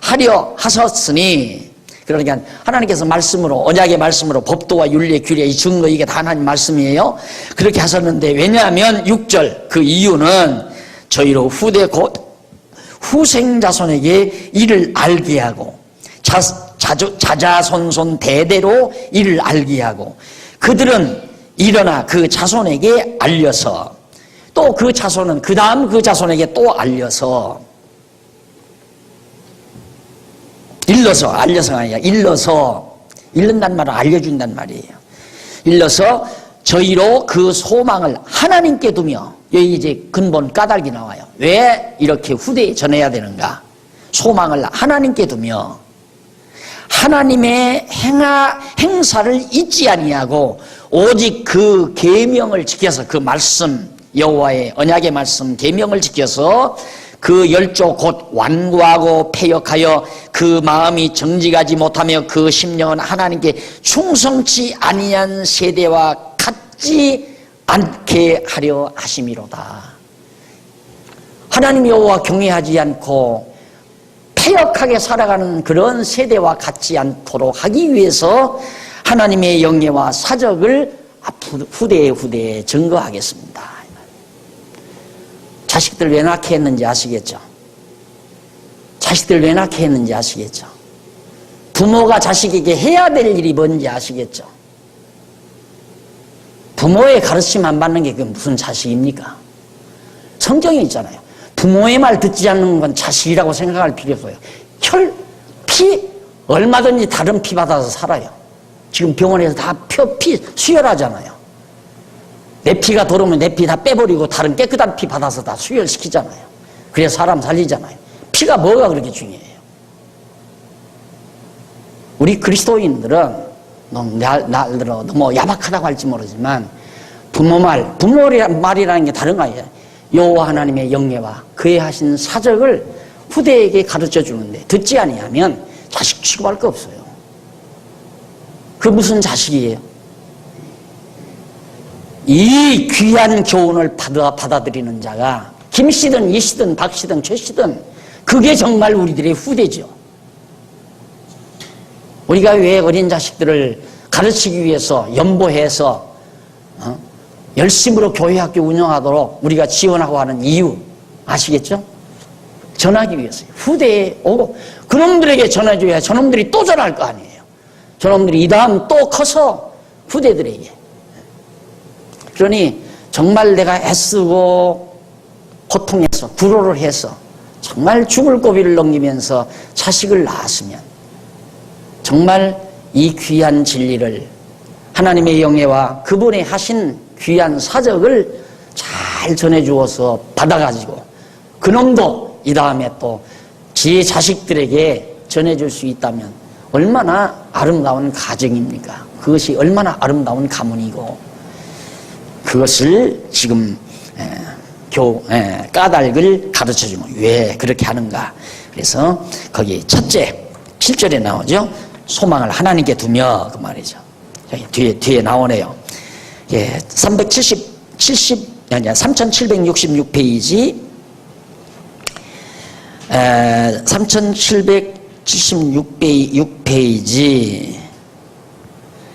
하려 하셨으니, 그러니까 하나님께서 말씀으로, 언약의 말씀으로 법도와 윤리, 규례, 이 증거, 이게 다 하나님 말씀이에요. 그렇게 하셨는데, 왜냐하면 6절, 그 이유는 저희로 후생 자손에게 이를 알게 하고 자자손손 대대로 이를 알게 하고 그들은 일어나 그 자손에게 알려서 또 그 자손은 그 다음 그 자손에게 또 알려서, 알려서가 아니라 읽는단 말은 알려준단 말이에요. 일러서 저희로 그 소망을 하나님께 두며, 여기 이제 근본 까닭이 나와요. 왜 이렇게 후대에 전해야 되는가? 소망을 하나님께 두며 하나님의 행사를 잊지 아니하고 오직 그 계명을 지켜서, 그 말씀, 여호와의 언약의 말씀 계명을 지켜서 그 열조 곧 완고하고 패역하여 그 마음이 정직하지 못하며 그 심령은 하나님께 충성치 아니한 세대와 같지 않게 하려 하심이로다. 하나님 여호와 경외하지 않고 패역하게 살아가는 그런 세대와 같지 않도록 하기 위해서 하나님의 영예와 사적을 후대에 증거하겠습니다. 자식들 왜 낳게 했는지 아시겠죠? 자식들 왜 낳게 했는지 아시겠죠? 부모가 자식에게 해야 될 일이 뭔지 아시겠죠? 부모의 가르침 안 받는 게 그게 무슨 자식입니까? 성경에 있잖아요. 부모의 말 듣지 않는 건 자식이라고 생각할 필요 없어요. 피 얼마든지 다른 피 받아서 살아요. 지금 병원에서 다 피 수혈하잖아요. 내 피가 돌아오면 내 피 다 빼버리고 다른 깨끗한 피 받아서 다 수혈시키잖아요. 그래서 사람 살리잖아요. 피가 뭐가 그렇게 중요해요? 우리 그리스도인들은 날들어 너무 야박하다고 할지 모르지만 부모의 말이라는 게 다른 거예요. 여호와 하나님의 영예와 그의 하신 사적을 후대에게 가르쳐 주는데 듣지 아니하면 자식 취급할 거 없어요. 그 무슨 자식이에요? 이 귀한 교훈을 받아들이는 자가 김씨든 이씨든 박씨든 최씨든 그게 정말 우리들의 후대죠. 우리가 왜 어린 자식들을 가르치기 위해서 연보해서 열심으로 교회학교 운영하도록 우리가 지원하고 하는 이유 아시겠죠? 전하기 위해서요. 후대에 오고 그놈들에게 전해줘야 저놈들이 또 전할 거 아니에요. 저놈들이 이 다음 또 커서 후대들에게. 그러니 정말 내가 애쓰고 고통해서 구로를 해서 정말 죽을 고비를 넘기면서 자식을 낳았으면 정말 이 귀한 진리를 하나님의 영예와 그분이 하신 귀한 사적을 잘 전해주어서 받아가지고 그놈도 이 다음에 또 지 자식들에게 전해줄 수 있다면 얼마나 아름다운 가정입니까? 그것이 얼마나 아름다운 가문이고 그것을 지금 까닭을 가르쳐주면 왜 그렇게 하는가. 그래서 거기 첫째 7절에 나오죠. 소망을 하나님께 두며 그 말이죠. 뒤에 나오네요. 예, 3766페이지 3776페이지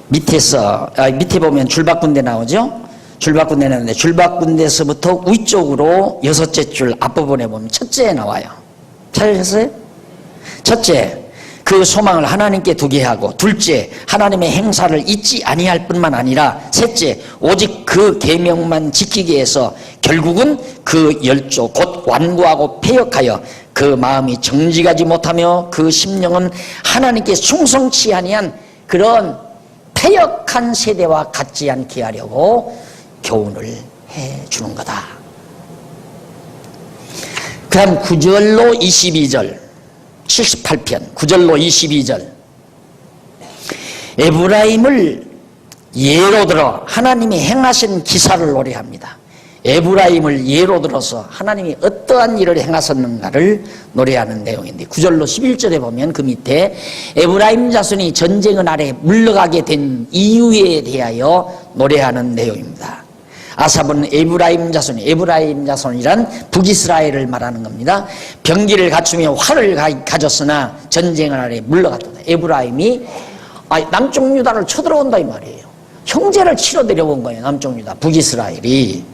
밑에 보면 줄바꾼데 나오죠. 줄바꾼데 나오는데 줄바꾼데서부터 위쪽으로 여섯째 줄 앞부분에 보면 첫째에 나와요. 찾으셨어요? 첫째, 그 소망을 하나님께 두게 하고, 둘째, 하나님의 행사를 잊지 아니할 뿐만 아니라, 셋째, 오직 그 계명만 지키게 해서 결국은 그 열조 곧 완고하고 패역하여 그 마음이 정직하지 못하며 그 심령은 하나님께 충성치 아니한 그런 패역한 세대와 같지 않게 하려고 교훈을 해주는 거다. 그 다음 9절로 22절 78편 9절로 22절 에브라임을 예로 들어 하나님이 행하신 기사를 노래합니다. 에브라임을 예로 들어서 하나님이 어떠한 일을 행하셨는가를 노래하는 내용인데 9절로 11절에 보면 그 밑에 에브라임 자손이 전쟁의 날에 물러가게 된 이유에 대하여 노래하는 내용입니다. 아삽은 에브라임 자손이란 북이스라엘을 말하는 겁니다. 병기를 갖추며 활을 가졌으나 전쟁의 날에 물러갔다. 에브라임이 남쪽 유다를 쳐들어온다 이 말이에요. 형제를 치러 내려온 거예요. 남쪽 유다 북이스라엘이.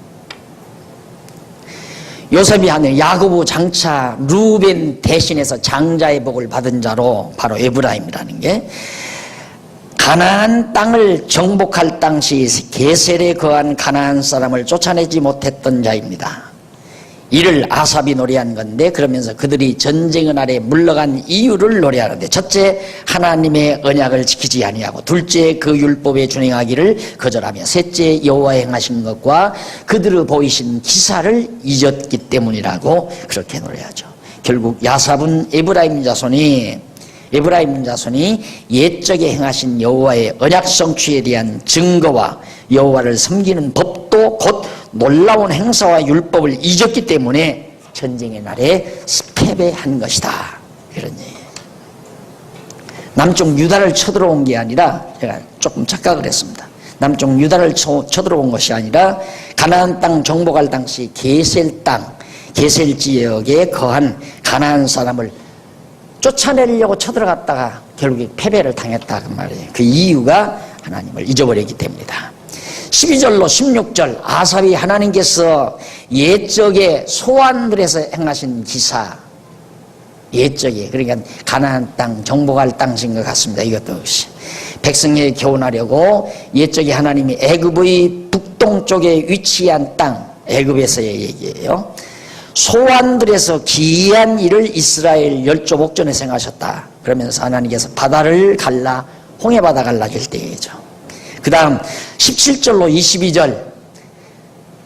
요셉이 하는 야고보 장차 루벤 대신해서 장자의 복을 받은 자로 바로 에브라임이라는 게 가나안 땅을 정복할 당시 게셀에 거한 가나안 사람을 쫓아내지 못했던 자입니다. 이를 아삽이 노래한 건데 그러면서 그들이 전쟁의 날에 물러간 이유를 노래하는데 첫째, 하나님의 언약을 지키지 아니하고 둘째, 그 율법에 준행하기를 거절하며 셋째, 여호와의 행하신 것과 그들의 보이신 기사를 잊었기 때문이라고 그렇게 노래하죠. 결국 야삽은 에브라임 자손이 옛적에 행하신 여호와의 언약 성취에 대한 증거와 여호와를 섬기는 법도 곧 놀라운 행사와 율법을 잊었기 때문에 전쟁의 날에 패배한 것이다. 이런 얘기예요. 남쪽 유다를 쳐들어온 게 아니라, 제가 조금 착각을 했습니다. 남쪽 유다를 쳐들어온 것이 아니라 가나안 땅 정복할 당시 게셀 땅, 게셀 지역에 거한 가나안 사람을 쫓아내려고 쳐들어갔다가 결국에 패배를 당했다 그 말이에요. 그 이유가 하나님을 잊어버렸기 때문이다. 12절로 16절 아삽이 하나님께서 옛적에 소환들에서 행하신 기사, 옛적에, 그러니까 가나안 땅 정복할 땅인 것 같습니다. 이것도 역시 백성에게 교훈하려고 옛적에 하나님이 애굽의 북동쪽에 위치한 땅, 애굽에서의 얘기예요. 소환들에서 기이한 일을 이스라엘 열조목전에 행하셨다. 그러면서 하나님께서 바다를 갈라, 홍해바다 갈라줄 때이죠. 그 다음 17절로 22절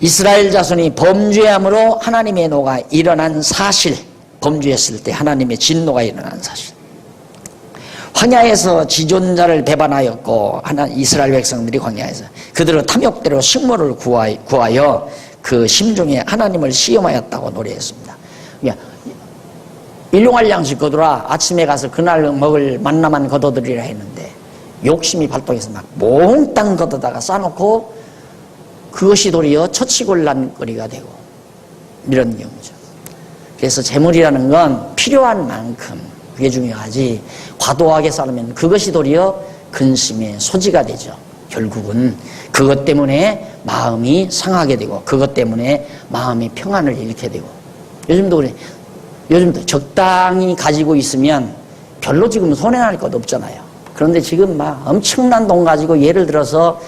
이스라엘 자손이 범죄함으로 하나님의 노가 일어난 사실, 범죄했을 때 하나님의 진노가 일어난 사실. 광야에서 지존자를 배반하였고 이스라엘 백성들이 광야에서 그들은 탐욕대로 식물을 구하여 그 심중에 하나님을 시험하였다고 노래했습니다. 그러니까 일용할 양식 거두라, 아침에 가서 그날 먹을 만나만 거둬들이라 했는데 욕심이 발동해서 막 몽땅 걷어다가 싸놓고 그것이 도리어 처치곤란거리가 되고 이런 경우죠. 그래서 재물이라는 건 필요한 만큼, 그게 중요하지 과도하게 쌓으면 그것이 도리어 근심의 소지가 되죠. 결국은 그것 때문에 마음이 상하게 되고 그것 때문에 마음의 평안을 잃게 되고, 요즘도 그래. 요즘도 적당히 가지고 있으면 별로 지금 손해날 것 없잖아요. 그런데 지금 막 엄청난 돈 가지고 예를 들어서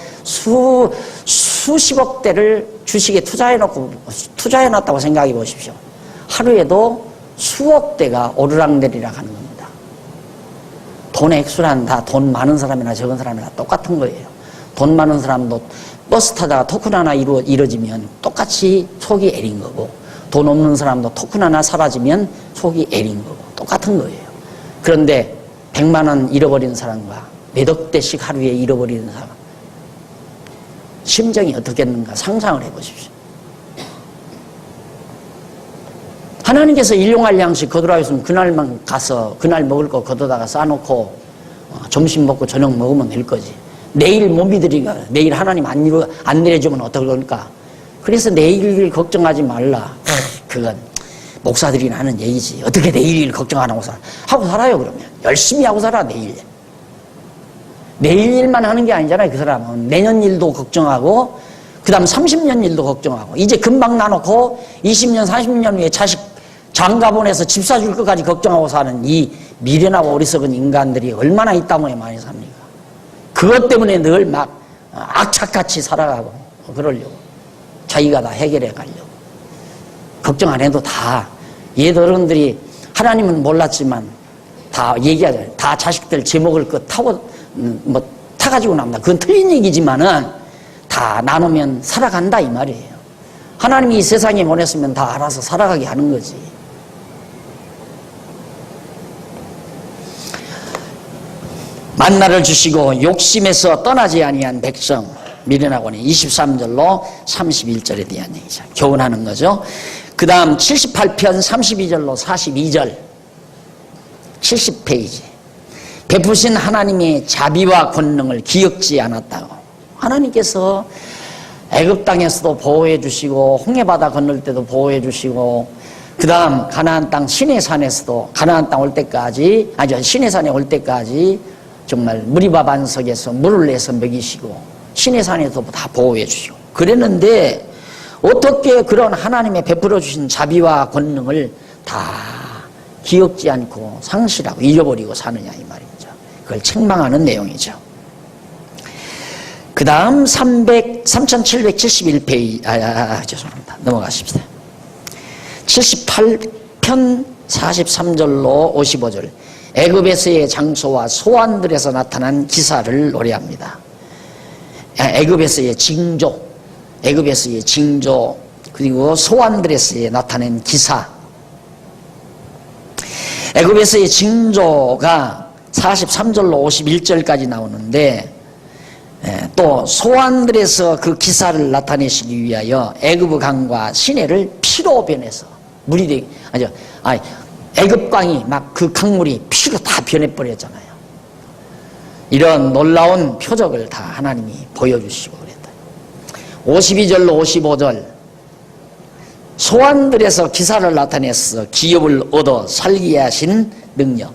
수십억대를 주식에 투자해놨다고 생각해 보십시오. 하루에도 수억대가 오르락내리락 하는 겁니다. 돈의 액수란 다 돈 많은 사람이나 적은 사람이나 똑같은 거예요. 돈 많은 사람도 버스 타다가 토큰 하나 이뤄지면 똑같이 속이 애린 거고, 돈 없는 사람도 토큰 하나 사라지면 속이 애린 거고 똑같은 거예요. 그런데 100만 원 잃어버리는 사람과 몇억 대씩 하루에 잃어버리는 사람, 심정이 어떻겠는가 상상을 해보십시오. 하나님께서 일용할 양식 거두라 했으면 그날만 가서 그날 먹을 거 걷어다가 싸놓고 점심 먹고 저녁 먹으면 될 거지. 내일 못 믿으리가, 내일 하나님 안 내려주면 어떨까? 그래서 내일 걱정하지 말라. 그건 목사들이나 하는 얘기지. 어떻게 내일 일 걱정 안 하고 살아? 하고 살아요. 그러면 열심히 하고 살아. 내일 일만 하는 게 아니잖아요. 그 사람은 내년 일도 걱정하고 그 다음 30년 일도 걱정하고, 이제 금방 나놓고 20년 30년 후에 자식 장가 보내서 집 사줄 것까지 걱정하고 사는 이 미련하고 어리석은 인간들이 얼마나 이 땅에 많이 삽니까? 그것 때문에 늘 막 악착같이 살아가고 그러려고, 자기가 다 해결해 가려고. 걱정 안 해도 다 옛 어른들이 하나님은 몰랐지만 다 얘기하잖아요. 다 자식들 제 먹을 거 타가지고 납니다. 그건 틀린 얘기지만은 다 나누면 살아간다 이 말이에요. 하나님이 이 세상에 보냈으면 다 알아서 살아가게 하는 거지. 만나를 주시고 욕심에서 떠나지 아니한 백성, 미련하고는 23절로 31절에 대한 얘기죠. 교훈하는 거죠. 그 다음 78편 32절로 42절 70페이지. 베푸신 하나님의 자비와 권능을 기억지 않았다고. 하나님께서 애굽 땅에서도 보호해 주시고 홍해바다 건널 때도 보호해 주시고, 그 다음 가나안 땅 시내산에서도 가나안 땅 올 때까지, 시내산에 올 때까지 정말 무리바 반석에서 물을 내서 먹이시고 시내산에서 다 보호해 주시고 그랬는데, 어떻게 그런 하나님의 베풀어 주신 자비와 권능을 다 기억지 않고 상실하고 잊어버리고 사느냐 이 말이죠. 그걸 책망하는 내용이죠. 그 다음 3771페이지, 죄송합니다. 넘어가십시다. 78편 43절로 55절. 애굽에서의 장소와 소환들에서 나타난 기사를 노래합니다. 애굽에서의 징조, 그리고 소환들에서의 나타낸 기사. 애굽에서의 징조가 43절로 51절까지 나오는데, 또 소환들에서 그 기사를 나타내시기 위하여 애굽의 강과 시내를 피로 변해서 물이 되게, 애굽강이 막 그 강물이 피로 다 변해버렸잖아요. 이런 놀라운 표적을 다 하나님이 보여주시고 그랬다. 52절로 55절. 소환들에서 기사를 나타내서 기업을 얻어 살게 하신 능력.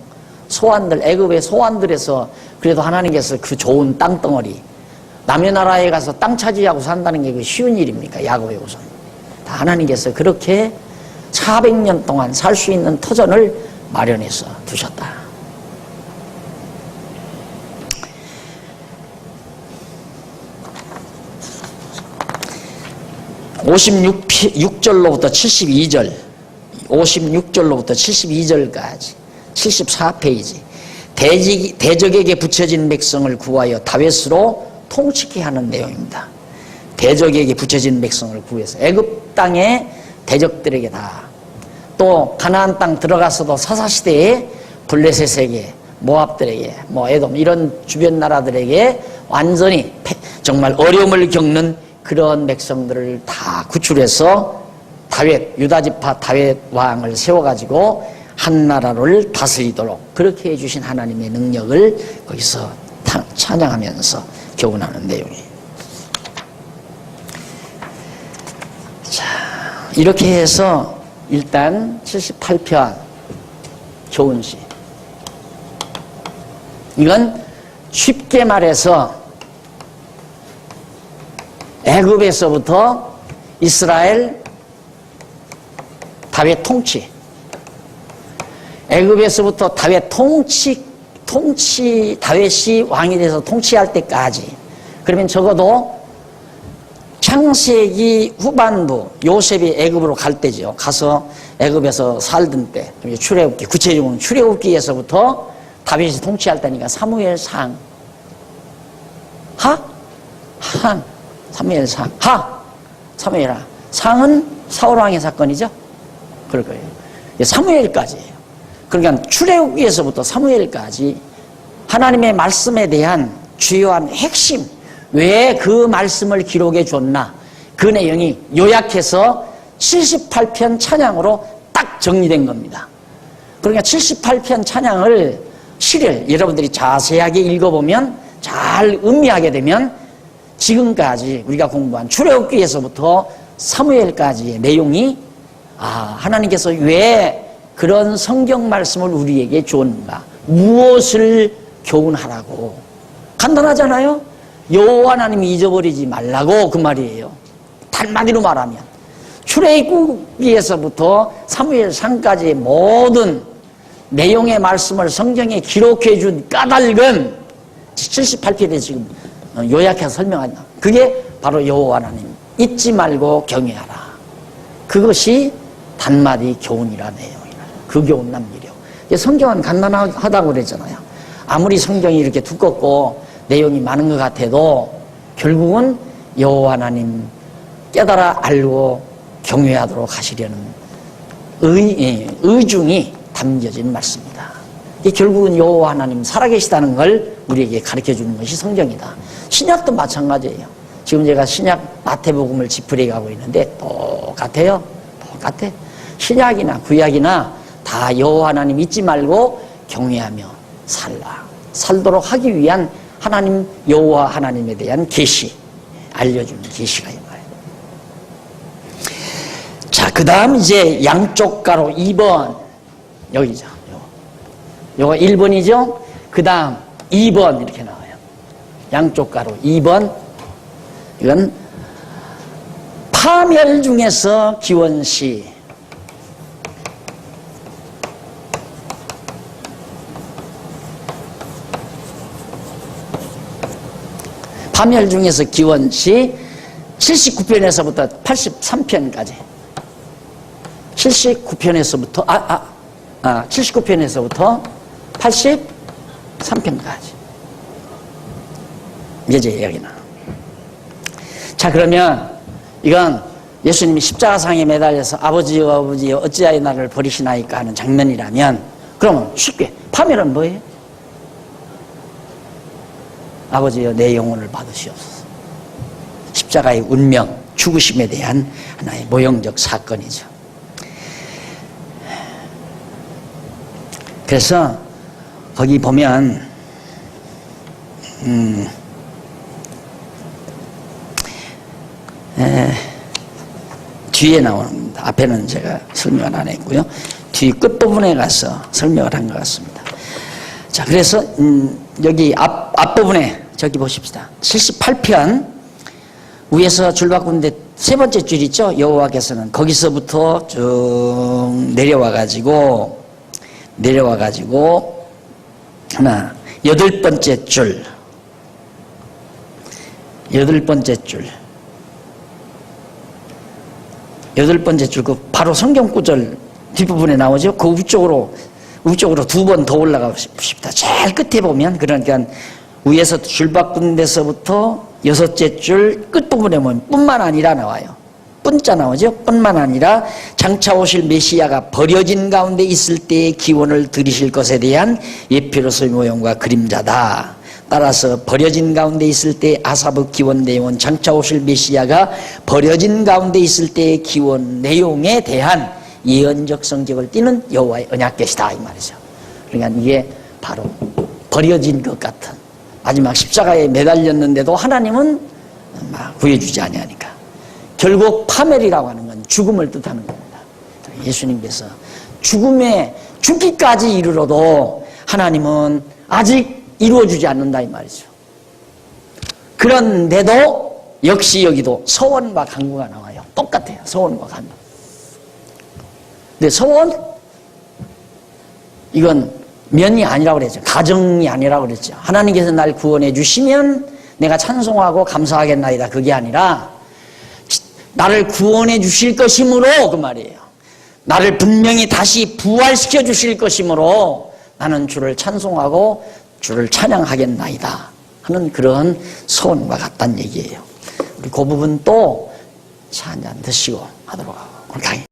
소환들, 애굽의 소환들에서 그래도 하나님께서 그 좋은 땅덩어리, 남의 나라에 가서 땅 차지하고 산다는 게 그 쉬운 일입니까? 야곱의 우선. 다 하나님께서 그렇게 400년 동안 살 수 있는 터전을 마련해서 두셨다. 56절로부터 72절, 56절로부터 72절까지 74페이지. 대적에게 붙여진 백성을 구하여 다윗으로 통치케 하는 내용입니다. 대적에게 붙여진 백성을 구해서 애굽 땅의 대적들에게 다, 또 가나안 땅 들어가서도 사사시대에 블레셋에게, 모압들에게, 에돔 이런 주변 나라들에게 완전히 정말 어려움을 겪는 그런 백성들을 다 구출해서 다윗, 유다지파 다윗 왕을 세워가지고 한 나라를 다스리도록 그렇게 해주신 하나님의 능력을 거기서 찬양하면서 교훈하는 내용이에요. 자, 이렇게 해서 일단 78편 교훈시, 이건 쉽게 말해서 애굽에서부터 이스라엘 다윗 통치, 애굽에서부터 다윗 다윗이 왕이 돼서 통치할 때까지, 그러면 적어도 창세기 후반부 요셉이 애굽으로 갈 때죠. 가서 애굽에서 살던 때, 출애굽기, 구체적으로 출애굽기에서부터 다윗이 통치할 때니까 사무엘상, 사무엘상, 사무엘하, 상은 사울왕의 사건이죠. 그럴 거예요. 사무엘까지예요. 그러니까 출애굽기에서부터 사무엘까지 하나님의 말씀에 대한 주요한 핵심, 왜 그 말씀을 기록해 줬나, 그 내용이 요약해서 78편 찬양으로 딱 정리된 겁니다. 그러니까 78편 찬양을 시를 여러분들이 자세하게 읽어보면, 잘 음미하게 되면 지금까지 우리가 공부한 출애굽기에서부터 사무엘까지의 내용이, 하나님께서 왜 그런 성경 말씀을 우리에게 주었는가, 무엇을 교훈하라고. 간단하잖아요. 여호와 하나님이 잊어버리지 말라고, 그 말이에요. 한마디로 말하면 출애굽기에서부터 사무엘상까지의 모든 내용의 말씀을 성경에 기록해 준 까닭은 78편에 지금 요약해서 설명하냐, 그게 바로 여호와 하나님 잊지 말고 경외하라. 그것이 단마디 교훈이라 내용이라. 그 교훈 남기려. 성경은 간단하다고 그랬잖아요. 아무리 성경이 이렇게 두껍고 내용이 많은 것 같아도 결국은 여호와 하나님 깨달아 알고 경외하도록 하시려는 의중이 담겨진 말씀입니다. 결국은 여호와 하나님 살아계시다는 걸 우리에게 가르쳐주는 것이 성경이다. 신약도 마찬가지예요. 지금 제가 신약 마태복음을 짚으려 가고 있는데 똑같아요. 똑같아. 신약이나 구약이나 다 여호와 하나님 잊지 말고 경외하며 살도록 하기 위한 하나님, 여호와 하나님에 대한 계시, 알려주는 계시가 이 말이에요. 자, 그 다음 이제 양쪽 가로 2번, 여기죠. 요거 1번이죠. 그 다음 2번 이렇게 나와요. 양쪽 가로 2번. 이건 파멸 중에서 기원시. 파멸 중에서 기원시 79편에서부터 83편까지. 79편에서부터 79편에서부터 83편까지. 이제 여기나. 자, 그러면 이건 예수님이 십자가상에 매달려서 아버지여 어찌하여 나를 버리시나이까 하는 장면이라면, 그러면 쉽게 파멸은 뭐예요? 아버지여 내 영혼을 받으시옵소서. 십자가의 운명, 죽으심에 대한 하나의 모형적 사건이죠. 그래서 거기 보면 뒤에 나옵니다. 앞에는 제가 설명을 안 했고요. 뒤 끝부분에 가서 설명을 한 것 같습니다. 자, 그래서 여기 앞부분에 저기 보십시다. 78편 위에서 줄 바꾸는데 세 번째 줄 있죠? 여호와께서는 거기서부터 쭉 내려와가지고 하나 여덟 번째 줄 그 바로 성경 구절 뒷부분에 나오죠? 그 위쪽으로 두 번 더 올라가고 싶다. 제일 끝에 보면, 그러니까 위에서 줄 바꾼 데서부터 여섯째 줄 끝부분에 보면 뿐만 아니라 나와요. 뿐자 나오죠? 뿐만 아니라 장차 오실 메시아가 버려진 가운데 있을 때의 기원을 들이실 것에 대한 예표로서의 모형과 그림자다. 따라서 버려진 가운데 있을 때 아사브 기원 내용은 장차 오실 메시아가 버려진 가운데 있을 때의 기원 내용에 대한 예언적 성격을 띠는 여호와의 언약궤시다 이 말이죠. 그러니까 이게 바로 버려진 것 같은 마지막 십자가에 매달렸는데도 하나님은 막 구해주지 아니하니까 결국 파멸이라고 하는 건 죽음을 뜻하는 겁니다. 예수님께서 죽기까지 이르러도 하나님은 아직 이루어주지 않는다 이 말이죠. 그런데도 역시 여기도 서원과 간구가 나와요. 똑같아요. 서원과 간구. 근데 서원 이건 면이 아니라고 그랬죠. 가정이 아니라고 그랬죠. 하나님께서 날 구원해 주시면 내가 찬송하고 감사하겠나이다. 그게 아니라 나를 구원해 주실 것이므로 그 말이에요. 나를 분명히 다시 부활시켜 주실 것이므로 나는 주를 찬송하고 주를 찬양하겠나이다 하는 그런 소원과 같다는 얘기예요. 우리 그 부분 또 차 한잔 드시고 하도록 하고 오늘 강의